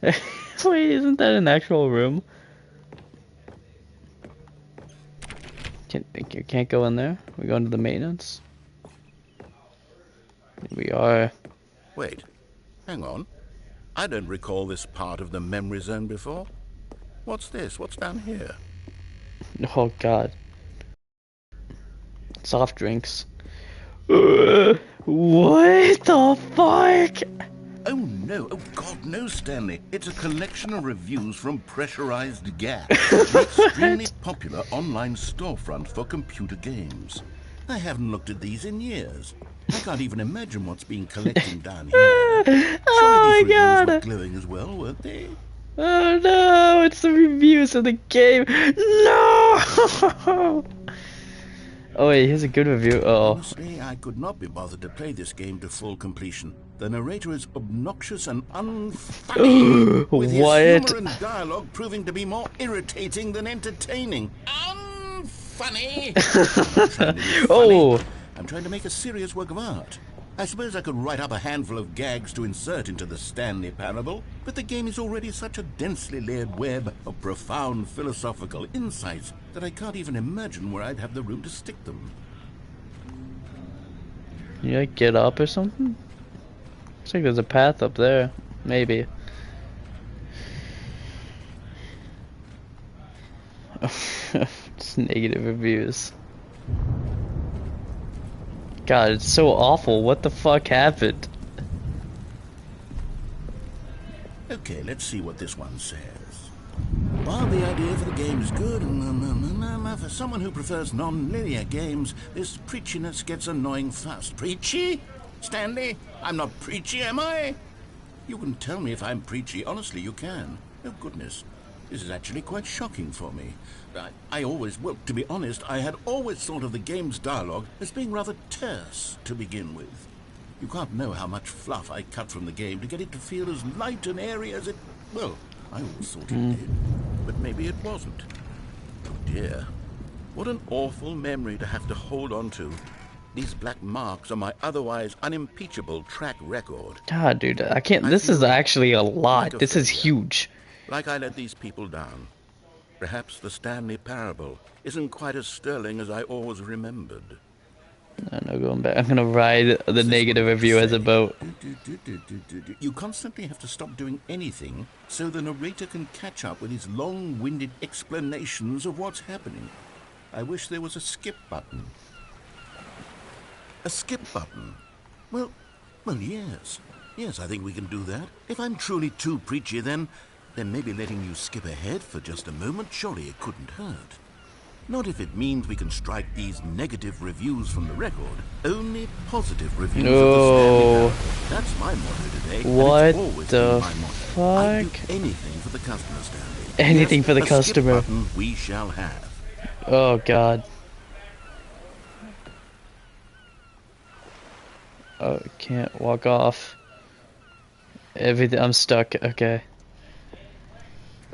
room. Wait, isn't that an actual room? You can't go in there. We go into the maintenance. Here we are. Wait. Hang on. I don't recall this part of the memory zone before. What's this? What's down here? Oh god. Soft drinks. What the fuck? Oh no, oh god, no, Stanley. It's a collection of reviews from Pressurized Gas, an extremely popular online storefront for computer games. I haven't looked at these in years. I can't even imagine what's being collected down here. Oh my god! Were glowing as well, weren't they? Oh no! It's the reviews of the game. No! Oh wait, here's a good review. Oh. Honestly, I could not be bothered to play this game to full completion. The narrator is obnoxious and unfunny, with his humor and dialogue proving to be more irritating than entertaining. Unfunny. Oh. I'm trying to make a serious work of art. I suppose I could write up a handful of gags to insert into the Stanley Parable, but the game is already such a densely layered web of profound philosophical insights that I can't even imagine where I'd have the room to stick them. You like get up or something? Looks like there's a path up there. Maybe. Just negative reviews. God, it's so awful. What the fuck happened? Okay, let's see what this one says. While the idea for the game is good, for someone who prefers non-linear games, this preachiness gets annoying fast. Preachy? Stanley? I'm not preachy, am I? You can tell me if I'm preachy. Honestly, you can. Oh, goodness. This is actually quite shocking for me. Well, to be honest, I had always thought of the game's dialogue as being rather terse to begin with. You can't know how much fluff I cut from the game to get it to feel as light and airy as it... Well, I always thought it did, but maybe it wasn't. Oh dear. What an awful memory to have to hold on to. These black marks on my otherwise unimpeachable track record. God, dude, I can't... This is actually a lot. This is huge. Like I let these people down. Perhaps the Stanley Parable isn't quite as sterling as I always remembered. No, going back. I'm gonna ride the negative review as a boat. You constantly have to stop doing anything so the narrator can catch up with his long-winded explanations of what's happening. I wish there was a skip button. A skip button? Well, yes. Yes, I think we can do that. If I'm truly too preachy, then maybe letting you skip ahead for just a moment, surely it couldn't hurt. Not if it means we can strike these negative reviews from the record. Only positive reviews of the Stanley Parable. That's my motto today. What the fuck? I do anything for the customer, Stanley. Anything for the customer. Skip button we shall have. Oh god. Oh, can't walk off. Everything. I'm stuck. Okay.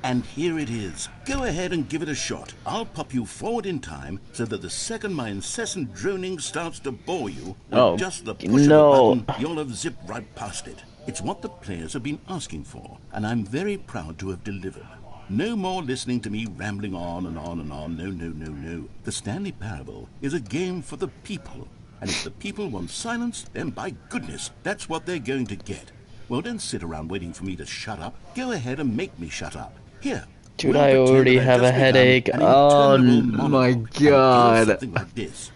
And here it is. Go ahead and give it a shot. I'll pop you forward in time so that the second my incessant droning starts to bore you, with just the push of a button, you'll have zipped right past it. It's what the players have been asking for, and I'm very proud to have delivered. No more listening to me rambling on and on and on. No. The Stanley Parable is a game for the people. And if the people want silence, then by goodness, that's what they're going to get. Well, don't sit around waiting for me to shut up. Go ahead and make me shut up. Here. Dude, I already have a headache. Oh my god. Something like this.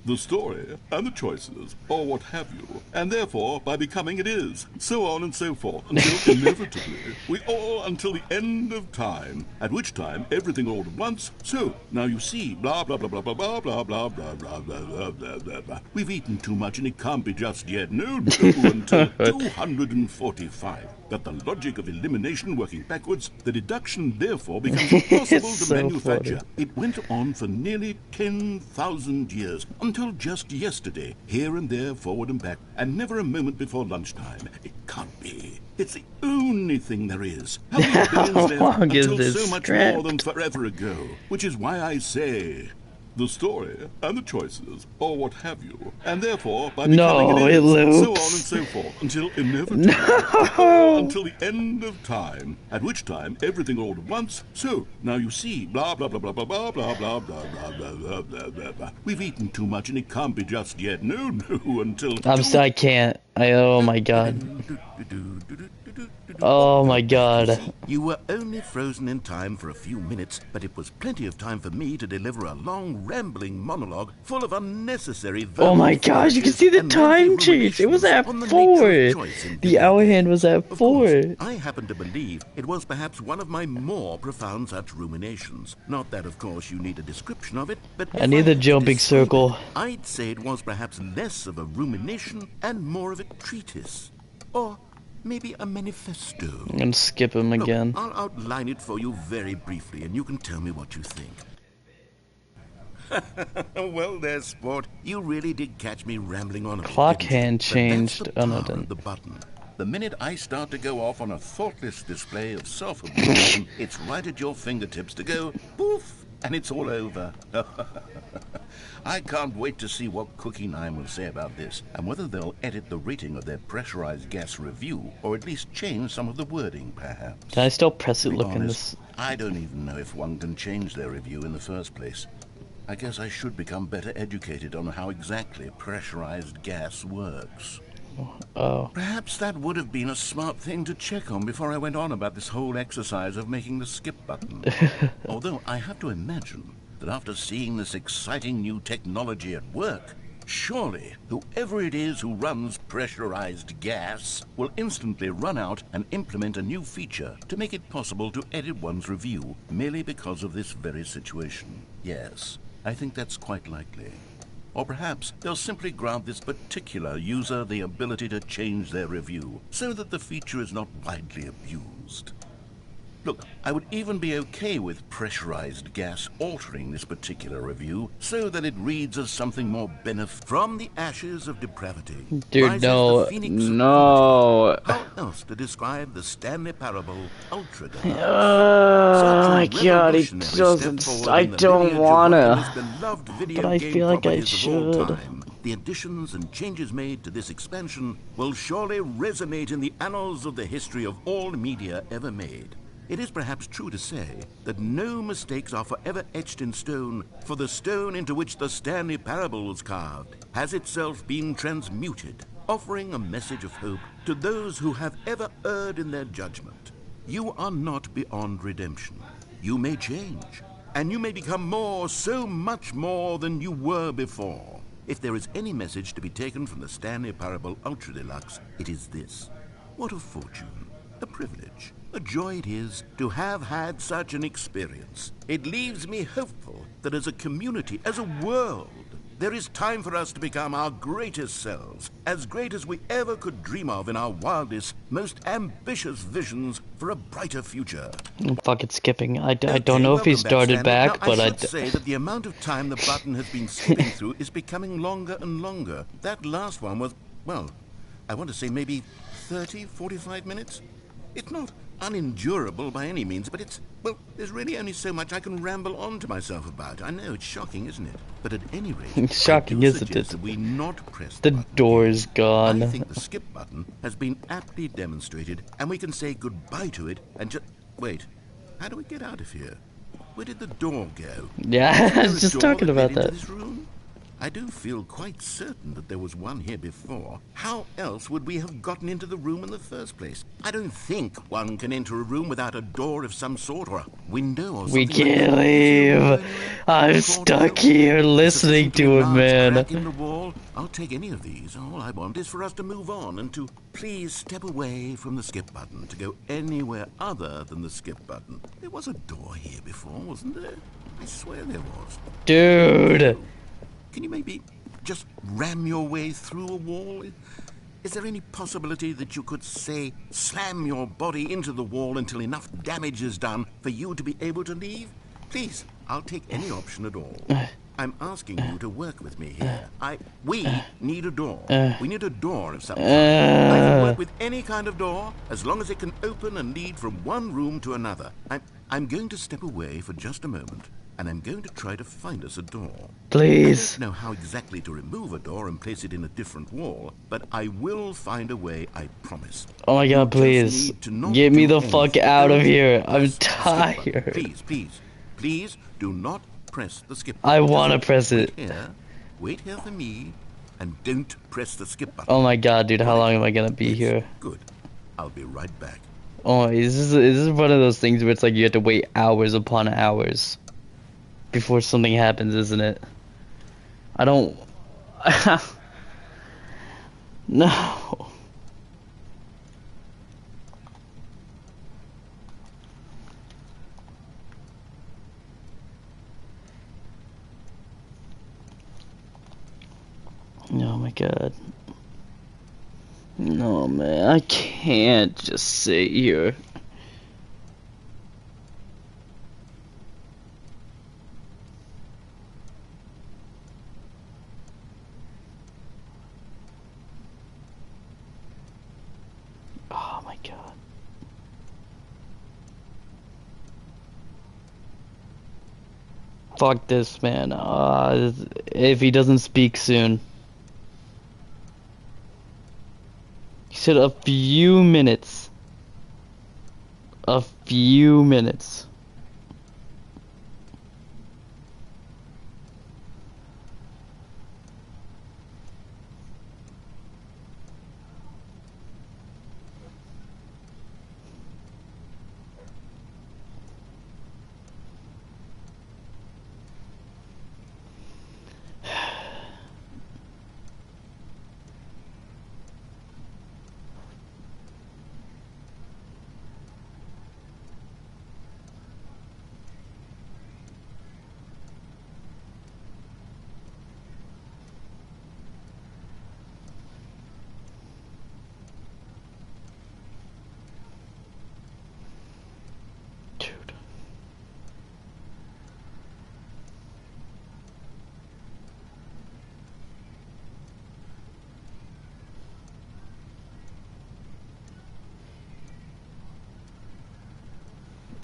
The story and the choices, or what have you, and therefore, by becoming it is, so on and so forth, until inevitably, we all until the end of time, at which time everything all at once, so, now you see, blah blah blah blah blah blah blah blah blah blah blah blah blah blah. We've eaten too much and it can't be just yet, no, until 245. But the logic of elimination working backwards, the deduction therefore becomes impossible to manufacture. Funny. It went on for nearly 10,000 years, until just yesterday, here and there, forward and back, and never a moment before lunchtime. It can't be. It's the only thing there is. How many billions there until so much more than forever ago? Which is why I say... the story and the choices, or what have you, and therefore by becoming it is, so on and so forth, until inevitably, until the end of time, at which time everything all at once. So now you see, blah blah blah blah blah blah blah blah blah blah blah blah blah blah. We've eaten too much and it can't be just yet. No, until I can't. Oh my god. Oh my god. You were only frozen in time for a few minutes, but it was plenty of time for me to deliver a long, rambling monologue full of unnecessary... Oh my gosh, you can see the time change. It was at 4. The hour hand was at 4. I happen to believe it was perhaps one of my more profound such ruminations. Not that, of course, you need a description of it, but... I need the jumping circle. I'd say it was perhaps less of a rumination and more of a treatise. Or... maybe a manifesto. I'm gonna skip him again. Look, I'll outline it for you very briefly, and you can tell me what you think. Well, there, sport. You really did catch me rambling on. Clock hand changed. Oh, no, the button. The minute I start to go off on a thoughtless display of self-absorption, it's right at your fingertips to go poof and it's all over. I can't wait to see what Cookie 9 will say about this, and whether they'll edit the rating of their pressurized gas review, or at least change some of the wording, perhaps. Can I still press it? To be Look in honest, this. I don't even know if one can change their review in the first place. I guess I should become better educated on how exactly pressurized gas works. Oh. Perhaps that would have been a smart thing to check on before I went on about this whole exercise of making the skip button. Although I have to imagine that after seeing this exciting new technology at work, surely whoever it is who runs pressurized gas will instantly run out and implement a new feature to make it possible to edit one's review merely because of this very situation. Yes, I think that's quite likely. Or perhaps they'll simply grant this particular user the ability to change their review so that the feature is not widely abused. Look, I would even be okay with pressurized gas altering this particular review so that it reads as something more benefit. From the ashes of depravity, dude, no, no. How else to describe the Stanley Parable Ultra Deluxe? My God, it doesn't. I don't wanna, but I feel like I should. The additions and changes made to this expansion will surely resonate in the annals of the history of all media ever made. It is perhaps true to say that no mistakes are forever etched in stone, for the stone into which the Stanley Parable was carved has itself been transmuted, offering a message of hope to those who have ever erred in their judgment. You are not beyond redemption. You may change, and you may become more, so much more than you were before. If there is any message to be taken from the Stanley Parable Ultra Deluxe, it is this. What a fortune, a privilege, a joy it is to have had such an experience. It leaves me hopeful that as a community, as a world, there is time for us to become our greatest selves, as great as we ever could dream of in our wildest, most ambitious visions for a brighter future. I'm fucking skipping. I don't know if he started back, but I should say that the amount of time the button has been skipping through is becoming longer and longer. That last one was, well, I want to say maybe 30, 45 minutes. It's not unendurable by any means, but it's, well, there's really only so much I can ramble on to myself about. I know, it's shocking, isn't it? But at any rate, it's shocking, isn't it? That we not press the door's gone. I think the skip button has been aptly demonstrated, and we can say goodbye to it and just... Wait, how do we get out of here? Where did the door go? Yeah, I was just talking about that. This room? I do feel quite certain that there was one here before. How else would we have gotten into the room in the first place? I don't think one can enter a room without a door of some sort or a window or something. We can't leave. I'm stuck here listening to it, man. In the wall. I'll take any of these. All I want is for us to move on and to please step away from the skip button to go anywhere other than the skip button. There was a door here before, wasn't there? I swear there was. Dude. Can you maybe just ram your way through a wall? Is there any possibility that you could, say, slam your body into the wall until enough damage is done for you to be able to leave? Please, I'll take any option at all. I'm asking you to work with me here. We need a door. We need a door of some kind. I can work with any kind of door as long as it can open and lead from one room to another. I'm going to step away for just a moment. And I'm going to try to find us a door. Please. I don't know how exactly to remove a door and place it in a different wall, but I will find a way, I promise. Oh my God, please. Get me the fuck out of here. I'm tired. Please do not press the skip button. I want to press it. Wait here for me, and don't press the skip button. Oh my God, dude, how long am I gonna be here? Good. I'll be right back. Oh, is this one of those things where it's like you have to wait hours upon hours before something happens, isn't it? I don't... No. Oh my God. No, man, I can't just sit here. Oh my God. Fuck this, man. If he doesn't speak soon. He said a few minutes. A few minutes.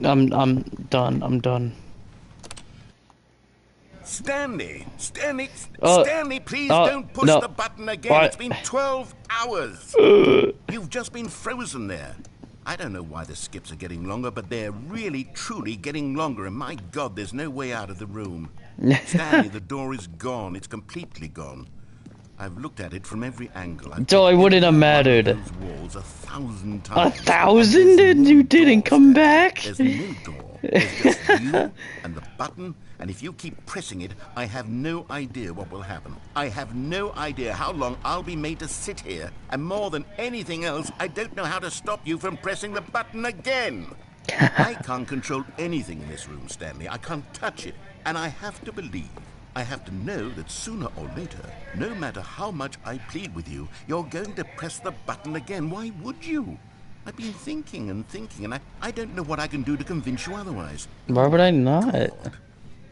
I'm done. I'm done. Stanley, please don't push the button again. It's been 12 hours. You've just been frozen there. I don't know why the skips are getting longer, but they're really, truly getting longer. And my God, there's no way out of the room. Stanley, the door is gone. It's completely gone. I've looked at it from every angle. So it wouldn't have mattered. Those walls 1,000 times. 1,000? And you didn't come back? There's no door. There's just you and the button, and if you keep pressing it, I have no idea what will happen. I have no idea how long I'll be made to sit here, and more than anything else, I don't know how to stop you from pressing the button again. I can't control anything in this room, Stanley. I can't touch it, and I have to believe. I have to know that sooner or later, no matter how much I plead with you, you're going to press the button again. Why would you? I've been thinking and thinking, and I don't know what I can do to convince you otherwise. Why would I not? God.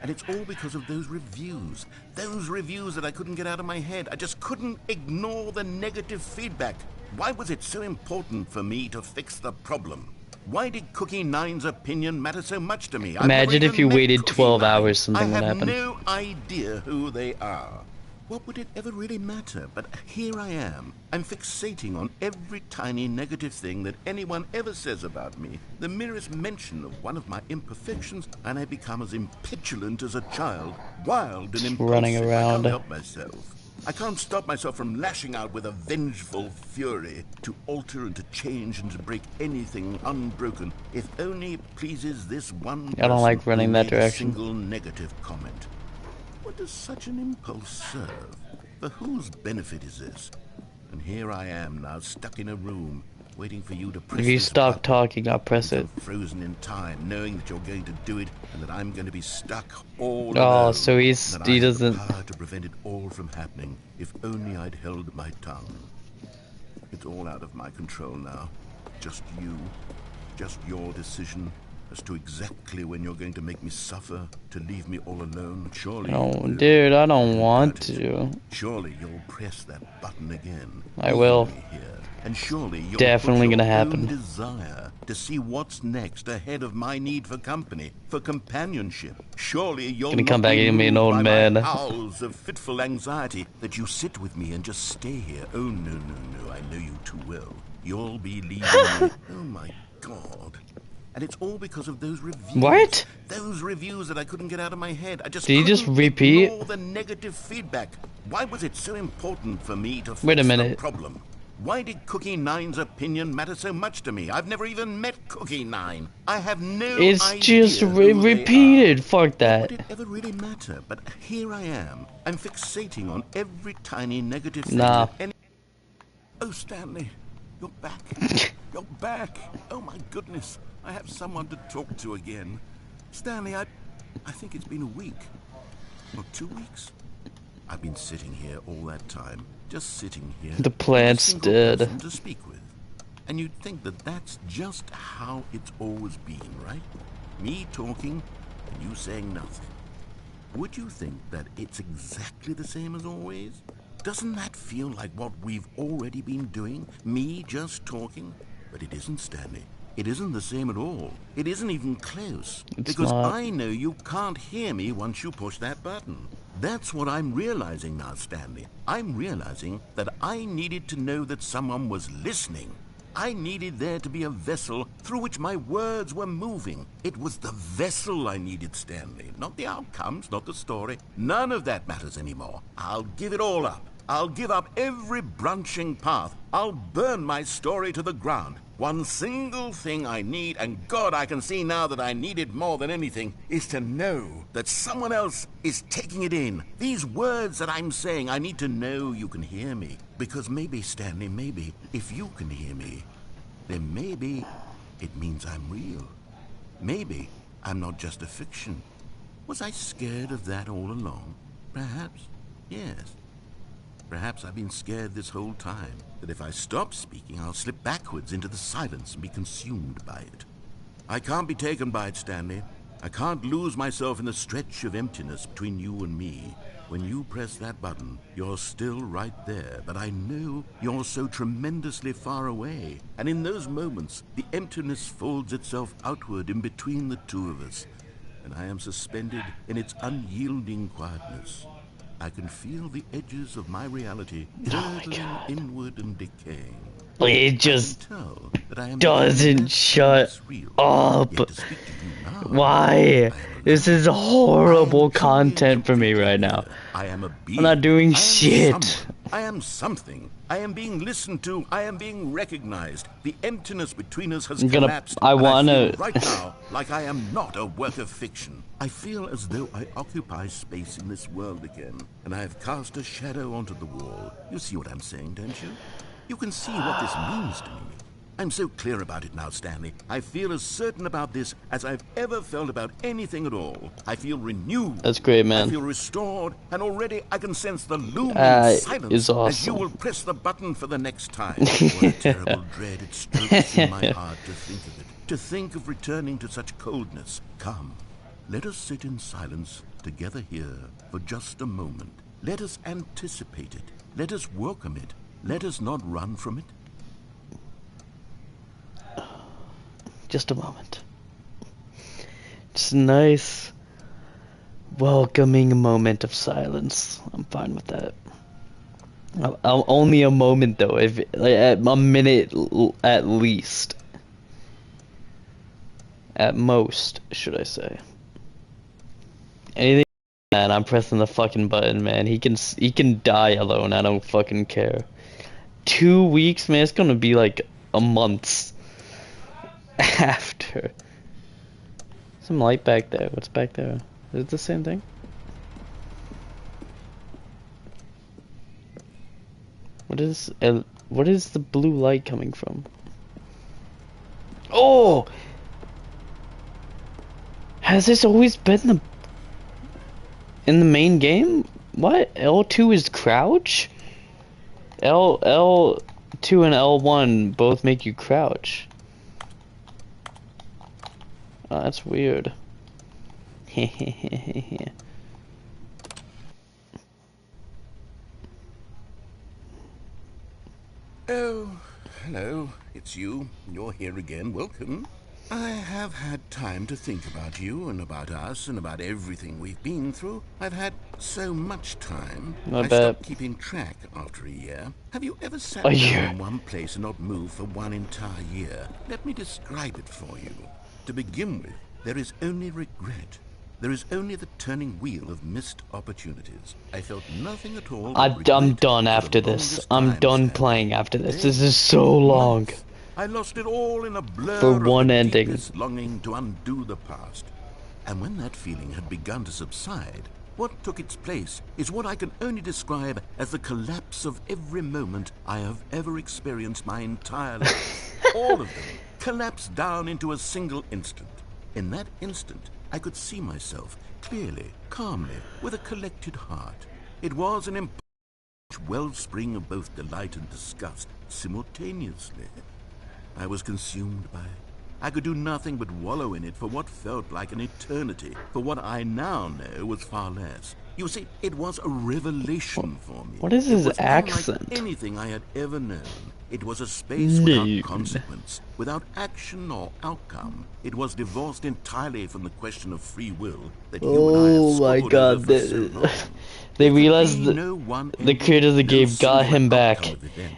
And it's all because of those reviews. Those reviews that I couldn't get out of my head. I just couldn't ignore the negative feedback. Why was it so important for me to fix the problem? Why did Cookie Nine's opinion matter so much to me? Imagine if you waited 12 hours, something would happen. I have no idea who they are. What would it ever really matter? But here I am. I'm fixating on every tiny negative thing that anyone ever says about me. The merest mention of one of my imperfections, and I become as impetulant as a child, wild and impulsive. Running around. I can't help myself. I can't stop myself from lashing out with a vengeful fury to alter and to change and to break anything unbroken, if only it pleases this one person. I don't like running that direction. A single negative comment. What does such an impulse serve? For whose benefit is this? And here I am now, stuck in a room, waiting for you to press. If you this stop button. talking, I'll press it. Frozen in time, knowing that you're going to do it, and that I'm going to be stuck all Oh, alone. so he doesn't. I have the power to prevent it all from happening. If only I'd held my tongue. It's all out of my control now. Just you, just your decision as to exactly when you're going to make me suffer, to leave me all alone. Surely. No, dude, I don't want to. Surely you'll press that button again. I will. Here. And surely you'll Definitely put your gonna happen. own desire to see what's next ahead of my need for company, for companionship. Surely you're Gonna come back and be an old man. Howls of fitful anxiety that you sit with me and just stay here. Oh no, I know you too well. You'll be leaving me. Oh my God. And it's all because of those reviews. What? Those reviews that I couldn't get out of my head. I just Did you just couldn't repeat? ignore the negative feedback. Why was it so important for me to fix Wait a the minute. problem? Why did Cookie Nine's opinion matter so much to me? I've never even met Cookie Nine. I have no idea. It's just who they repeated. are. Fuck that. Would it ever really matter? But here I am. I'm fixating on every tiny negative thing. Nah. Oh, Stanley, you're back. You're back. Oh my goodness. I have someone to talk to again. Stanley, I think it's been a week. Or 2 weeks. I've been sitting here all that time. Just sitting here. The plant's dead. To speak with. And you'd think that that's just how it's always been, right? Me talking and you saying nothing. Would you think that it's exactly the same as always? Doesn't that feel like what we've already been doing? Me just talking? But it isn't, Stanley. It isn't the same at all. It isn't even close. It's because not. I know you can't hear me once you push that button. That's what I'm realizing now, Stanley. I'm realizing that I needed to know that someone was listening. I needed there to be a vessel through which my words were moving. It was the vessel I needed, Stanley. Not the outcomes, not the story. None of that matters anymore. I'll give it all up. I'll give up every branching path. I'll burn my story to the ground. One single thing I need, and God, I can see now that I need it more than anything, is to know that someone else is taking it in. These words that I'm saying, I need to know you can hear me. Because maybe, Stanley, maybe, if you can hear me, then maybe it means I'm real. Maybe I'm not just a fiction. Was I scared of that all along? Perhaps, yes. Perhaps I've been scared this whole time, that if I stop speaking, I'll slip backwards into the silence and be consumed by it. I can't be taken by it, Stanley. I can't lose myself in the stretch of emptiness between you and me. When you press that button, you're still right there, but I know you're so tremendously far away. And in those moments, the emptiness folds itself outward in between the two of us, and I am suspended in its unyielding quietness. I can feel the edges of my reality hurtling inward and decaying. It just doesn't shut up. Why? This is horrible content for me right now. I'm not doing shit. I am something. I am being listened to. I am being recognized. The emptiness between us has collapsed. I feel right now like I am not a work of fiction. I feel as though I occupy space in this world again, and I have cast a shadow onto the wall. You see what I'm saying, don't you? You can see what this means to me. I'm so clear about it now, Stanley. I feel as certain about this as I've ever felt about anything at all. I feel renewed. That's great, man. I feel restored, and already I can sense the looming silence is awesome. as you will press the button for the next time. What a terrible dread it strokes in my heart to think of it. To think of returning to such coldness. Come, let us sit in silence together here for just a moment. Let us anticipate it. Let us welcome it. Let us not run from it. Just a moment. Just a nice, welcoming moment of silence. I'm fine with that. Only a moment though, if like, a minute at least. At most, should I say? Anything, man. I'm pressing the fucking button, man. He can die alone. I don't fucking care. 2 weeks, man. It's gonna be like a month after. Some light back there. What's back there? Is it the same thing? What is the blue light coming from? Oh! Has this always been in the main game? What? L2 is crouch? L2 and L1 both make you crouch. Oh, that's weird. Oh, hello. It's you. You're here again. Welcome. I have had time to think about you and about us and about everything we've been through. I've had so much time. I stopped keeping track after a year. Have you ever sat down in one place and not moved for one entire year? Let me describe it for you. To begin with, there is only regret. There is only the turning wheel of missed opportunities. I felt nothing at all. I'm done after this. I'm done playing after this. This is so long. I lost it all in a blur for one of the ending. Deepest longing to undo the past. And when that feeling had begun to subside, what took its place is what I can only describe as the collapse of every moment I have ever experienced my entire life. All of them collapsed down into a single instant. In that instant, I could see myself clearly, calmly, with a collected heart. It was an impossible wellspring of both delight and disgust simultaneously. I was consumed by it. I could do nothing but wallow in it for what felt like an eternity, for what I now know was far less. You see, it was a revelation for me. What is his accent? Unlike anything I had ever known. It was a space without consequence, without action or outcome. It was divorced entirely from the question of free will that you and I have squabbled over for so long. They realized that the creator of the game got him back,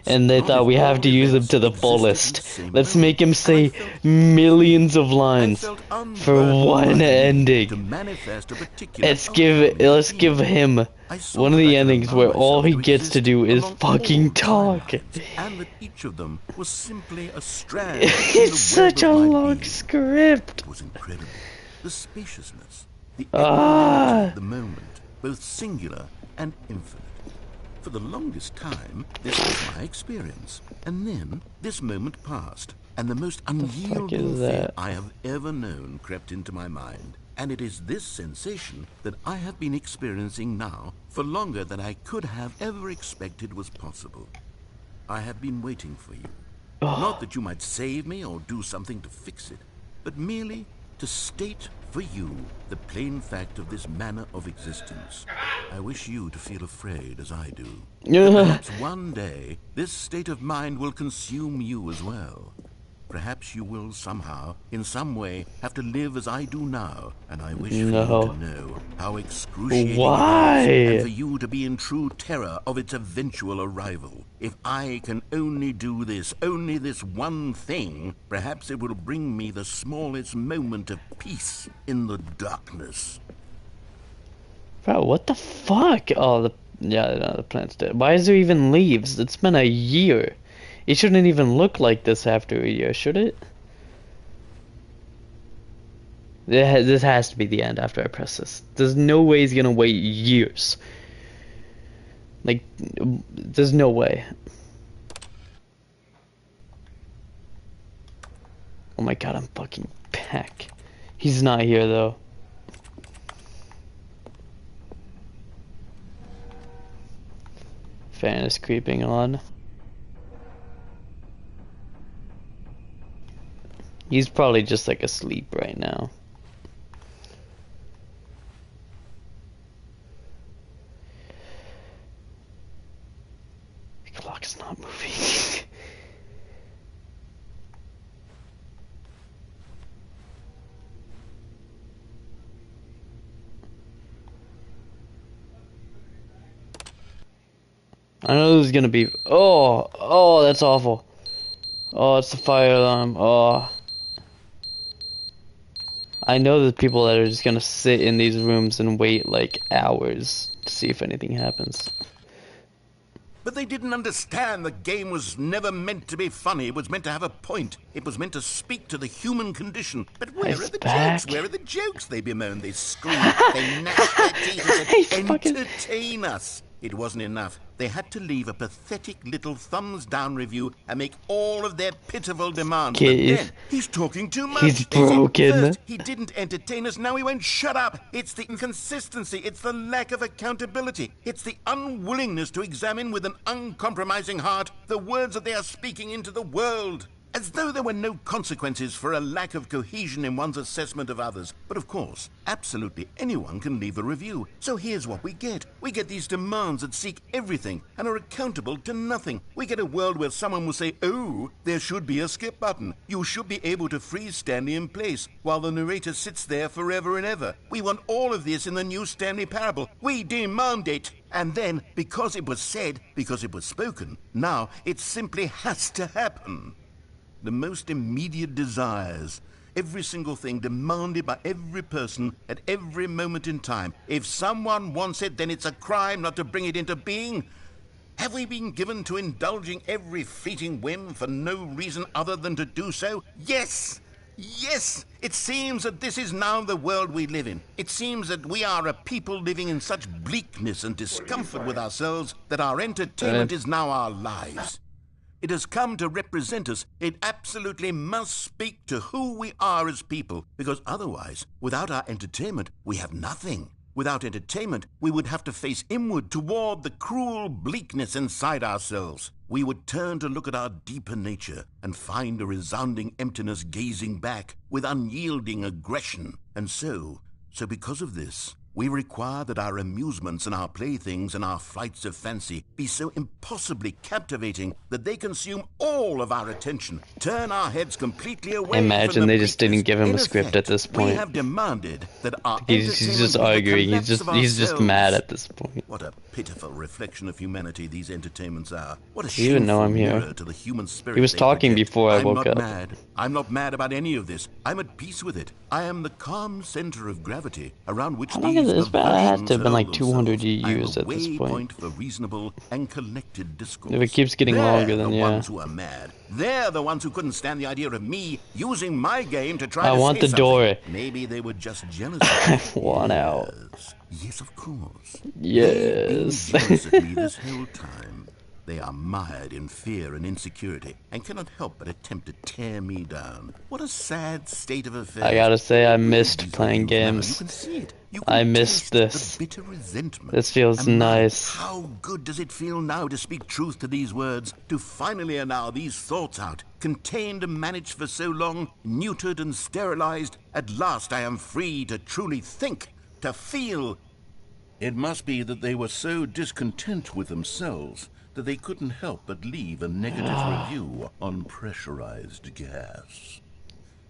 and they thought we have to use him to the fullest. Let's make him say millions of lines for one ending. Let's give him one of the endings where all he gets to do is fucking talk. And that each of them was simply a strand. It's such a long script. It was incredible. The spaciousness, the equanimity of the moment, both singular and infinite. For the longest time, this was my experience. And then, this moment passed, and the most unyielding fear I have ever known crept into my mind. And it is this sensation that I have been experiencing now for longer than I could have ever expected was possible. I have been waiting for you. Not that you might save me or do something to fix it, but merely to state for you the plain fact of this manner of existence. I wish you to feel afraid as I do. Perhaps one day this state of mind will consume you as well. Perhaps you will somehow, in some way, have to live as I do now, and I wish for you to know how excruciating it is, and for you to be in true terror of its eventual arrival. If I can only do this, only this one thing, perhaps it will bring me the smallest moment of peace in the darkness. Bro, what the fuck? Oh, the plant's dead. Why is there even leaves? It's been a year. It shouldn't even look like this after a year, should it? This has to be the end after I press this. There's no way he's gonna wait years. Like, there's no way. Oh my god, I'm fucking back. He's not here though. Fan is creeping on. He's probably just like asleep right now. The clock is not moving. I know there's gonna be. Oh, that's awful. Oh, it's the fire alarm. Oh. I know there's people that are just gonna sit in these rooms and wait like hours to see if anything happens. But they didn't understand the game was never meant to be funny. It was meant to have a point. It was meant to speak to the human condition. But where are the jokes? Where are the jokes? They bemoaned, they screamed, they gnashed their teeth and said, entertain us. It wasn't enough. They had to leave a pathetic little thumbs-down review and make all of their pitiful demands. But then, he's talking too much. He's broken. First, he didn't entertain us. Now he won't shut up. It's the inconsistency. It's the lack of accountability. It's the unwillingness to examine with an uncompromising heart the words that they are speaking into the world. As though there were no consequences for a lack of cohesion in one's assessment of others. But of course, absolutely anyone can leave a review. So here's what we get. We get these demands that seek everything and are accountable to nothing. We get a world where someone will say, oh, there should be a skip button. You should be able to freeze Stanley in place while the narrator sits there forever and ever. We want all of this in the new Stanley parable. We demand it. And then, because it was said, because it was spoken, now it simply has to happen. The most immediate desires, every single thing demanded by every person at every moment in time. If someone wants it, then it's a crime not to bring it into being. Have we been given to indulging every fleeting whim for no reason other than to do so? Yes! Yes! It seems that this is now the world we live in. It seems that we are a people living in such bleakness and discomfort with ourselves that our entertainment is now our lives. It has come to represent us. It absolutely must speak to who we are as people, because otherwise, without our entertainment, we have nothing. Without entertainment, we would have to face inward toward the cruel bleakness inside ourselves. We would turn to look at our deeper nature and find a resounding emptiness gazing back with unyielding aggression. And so because of this, We require that our amusements and our playthings and our flights of fancy be so impossibly captivating that they consume all of our attention, turn our heads completely away from the Imagine they just didn't pretense. give him In a script at effect, this point. We have demanded that our He's just entertainment be the arguing. collapse of He's just ourselves. mad at this point. What a pitiful reflection of humanity these entertainments are. What a You even know shameful I'm here. mirror to the human spirit. He was they talking project. before I woke I'm up. not mad. I'm not mad about any of this. I'm at peace with it. I am the calm center of gravity around which How long is these this? It has to have been like perversions hurl 200 themselves. I am years the at this point. waypoint for reasonable and collected discourse. If it keeps getting They're longer, then the yeah. ones who are mad. They're the ones who couldn't stand the idea of me using my game to try I to want say the something. door. Maybe they were just jealous. I want out. Yes, of course. Yes. They've been jealous of me this whole time. They are mired in fear and insecurity and cannot help but attempt to tear me down. What a sad state of affairs. I gotta say, I Read missed these playing reviews now. games. You can see it. You I can missed taste this. the bitter resentment. This feels And my, nice. how good does it feel now to speak truth to these words, to finally allow these thoughts out, contained and managed for so long, neutered and sterilized. At last I am free to truly think, to feel. It must be that they were so discontent with themselves that they couldn't help but leave a negative review on pressurized gas.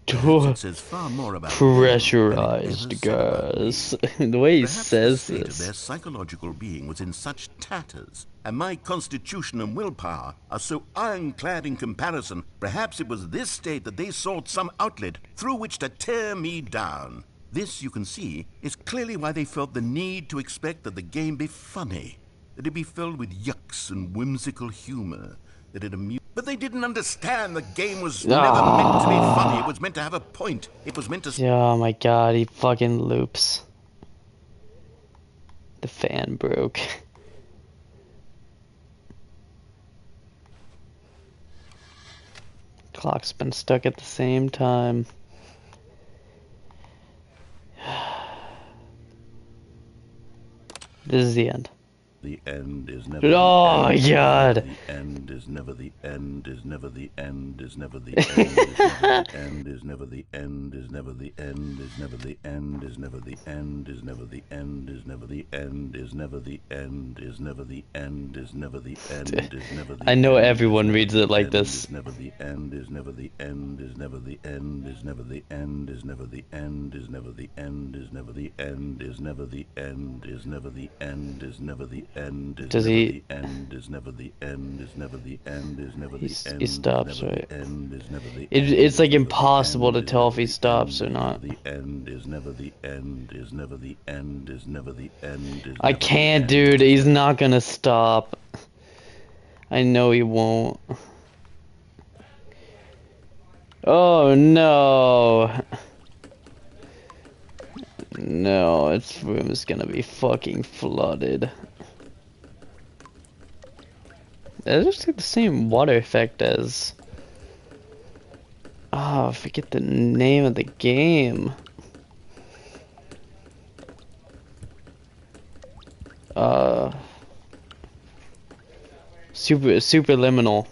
It says far more about Pressurized gas. The way he Perhaps says the state this. of their psychological being was in such tatters, and my constitution and willpower are so ironclad in comparison. Perhaps it was this state that they sought some outlet through which to tear me down. This, you can see, is clearly why they felt the need to expect that the game be funny, that it be filled with yucks and whimsical humor, that it amused. But they didn't understand the game was never meant to be funny. It was meant to have a point. It was meant to... Oh my god, he fucking loops. The fan broke. Clock's been stuck at the same time. This is the end. The end is never Oh my the god! The end is never the end is never the end is never the end is never the end is never the end is never the end is never the end is never the end is never the end is never the end is never the end is never the end is never the I know everyone reads it like this. is never the end is never the end is never the end is never the end is never the end is never the end is never the end is never the end is never the end is never the end is Does never he? the end is never the end is never the end is never the end He stops, right? end is never the It's like end, impossible to is tell never if he the stops or end, not. The end is never the end is never the end is never the end is I never the can't, end. dude. He's not gonna stop. I know he won't. Oh no. No, its room is gonna be fucking flooded. It looks like the same water effect as... Oh, I forget the name of the game. Superliminal.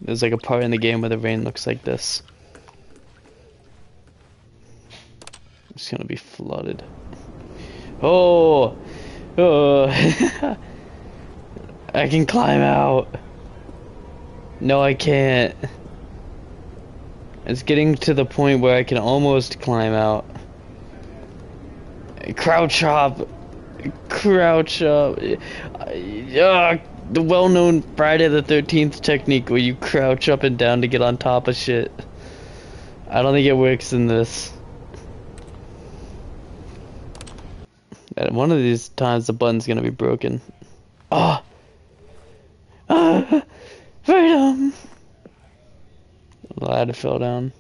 There's like a part in the game where the rain looks like this. It's gonna be flooded. Oh! Oh! I can climb out. No, I can't. It's getting to the point where I can almost climb out. Crouch hop. Crouch up. The well-known Friday the 13th technique where you crouch up and down to get on top of shit. I don't think it works in this. At one of these times the button's gonna be broken. Oh! Freedom! The ladder fell down.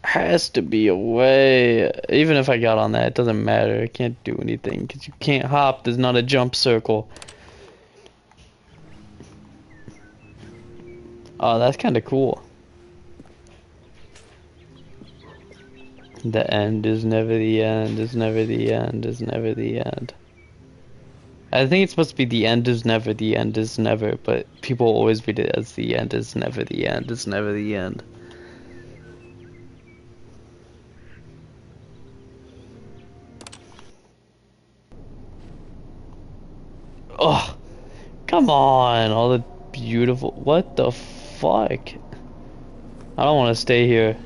Has to be a way. Even if I got on that, it doesn't matter. I can't do anything because you can't hop. There's not a jump circle. Oh, that's kind of cool. The end is never the end, is never the end, is never the end. I think it's supposed to be the end is never, the end is never, but people always read it as the end is never the end, is never the end. Oh, come on, all the beautiful. What the fuck? I don't want to stay here.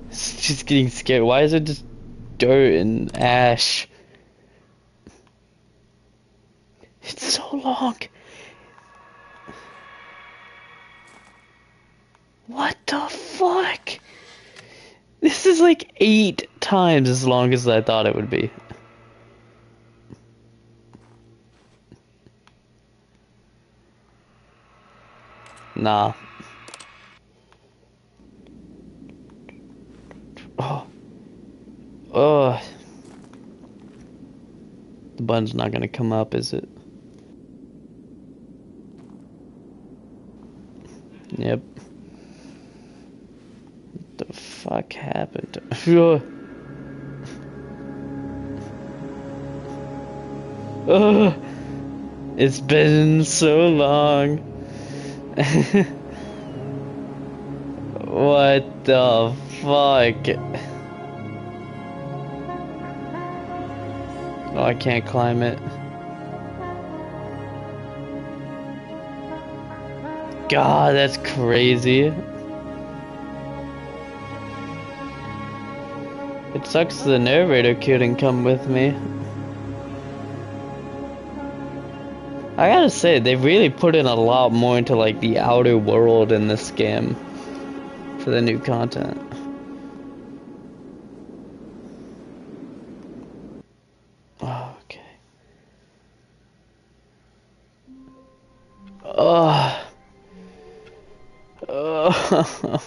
It's just getting scared. Why is it just dirt and ash? It's so long. What the fuck? This is like 8 times as long as I thought it would be. Nah. Oh. Oh. The button's not gonna come up, is it? Yep. What the fuck happened? Oh, it's been so long. What the fuck? Oh, I can't climb it. God, that's crazy. It sucks the narrator couldn't come with me. I gotta say, they really put in a lot more into like the outer world in this game for the new content. Okay. Oh. Oh.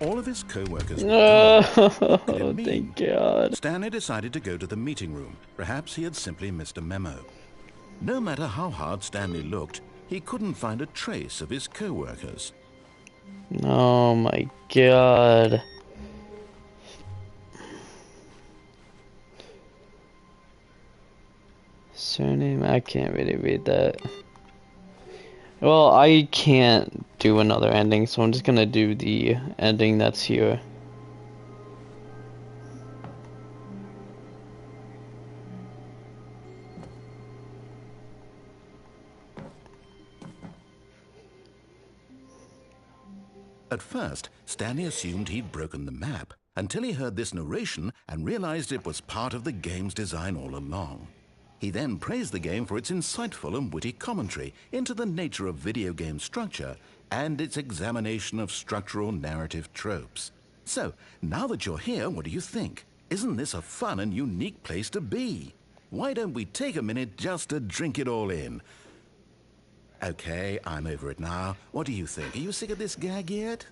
All of his co-workers were Oh, thank God. Stanley decided to go to the meeting room. Perhaps he had simply missed a memo. No matter how hard Stanley looked, he couldn't find a trace of his co-workers. Oh my God. Surname? I can't really read that. Well, I can't do another ending, so I'm just gonna do the ending that's here. At first, Stanley assumed he'd broken the map until he heard this narration and realized it was part of the game's design all along. He then praised the game for its insightful and witty commentary into the nature of video game structure and its examination of structural narrative tropes. So, now that you're here, what do you think? Isn't this a fun and unique place to be? Why don't we take a minute just to drink it all in? Okay, I'm over it now. What do you think? Are you sick of this gag yet?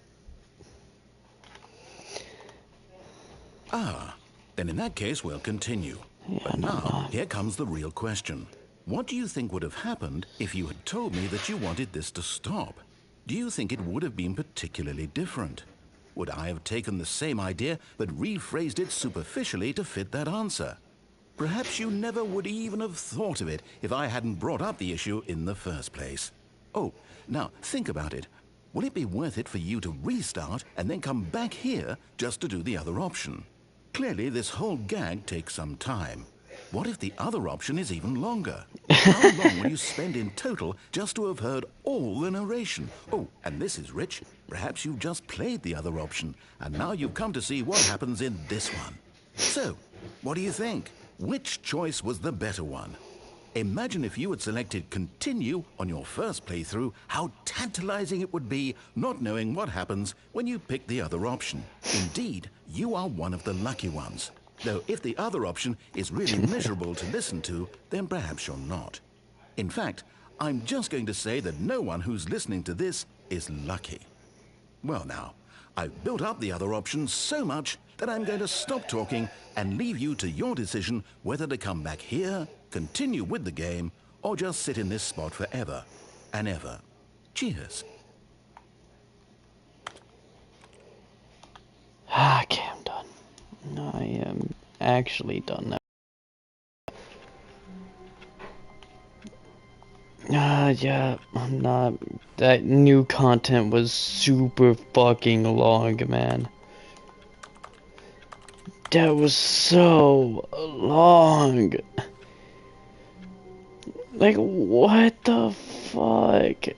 Ah, then in that case, we'll continue. But now, here comes the real question. What do you think would have happened if you had told me that you wanted this to stop? Do you think it would have been particularly different? Would I have taken the same idea but rephrased it superficially to fit that answer? Perhaps you never would even have thought of it if I hadn't brought up the issue in the first place. Oh, now think about it. Will it be worth it for you to restart and then come back here just to do the other option? Clearly, this whole gag takes some time. What if the other option is even longer? How long will you spend in total just to have heard all the narration? Oh, and this is rich. Perhaps you've just played the other option, and now you've come to see what happens in this one. So, what do you think? Which choice was the better one? Imagine if you had selected continue on your first playthrough, how tantalizing it would be not knowing what happens when you pick the other option. Indeed, you are one of the lucky ones. Though if the other option is really miserable to listen to, then perhaps you're not. In fact, I'm just going to say that no one who's listening to this is lucky. Well now, I've built up the other option so much that I'm going to stop talking and leave you to your decision whether to come back here, continue with the game, or just sit in this spot forever and ever. Cheers. Okay, I'm done. I am actually done now. Yeah, I'm not. That new content was super fucking long, man. That was so long. Like, what the fuck?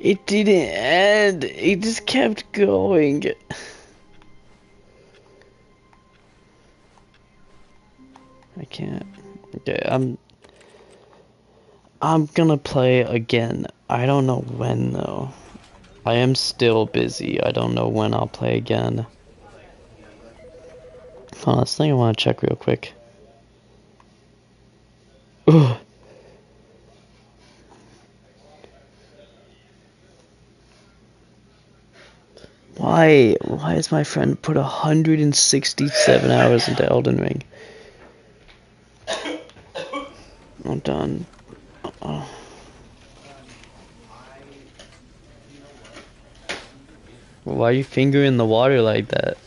It didn't end. It just kept going. I can't. Okay, I'm gonna play again. I don't know when though. I am still busy. I don't know when I'll play again. Hold on, this thing I want to check real quick. Ugh. Why has my friend put 167 hours into Elden Ring? I'm done. Oh. Why are you fingering the water like that?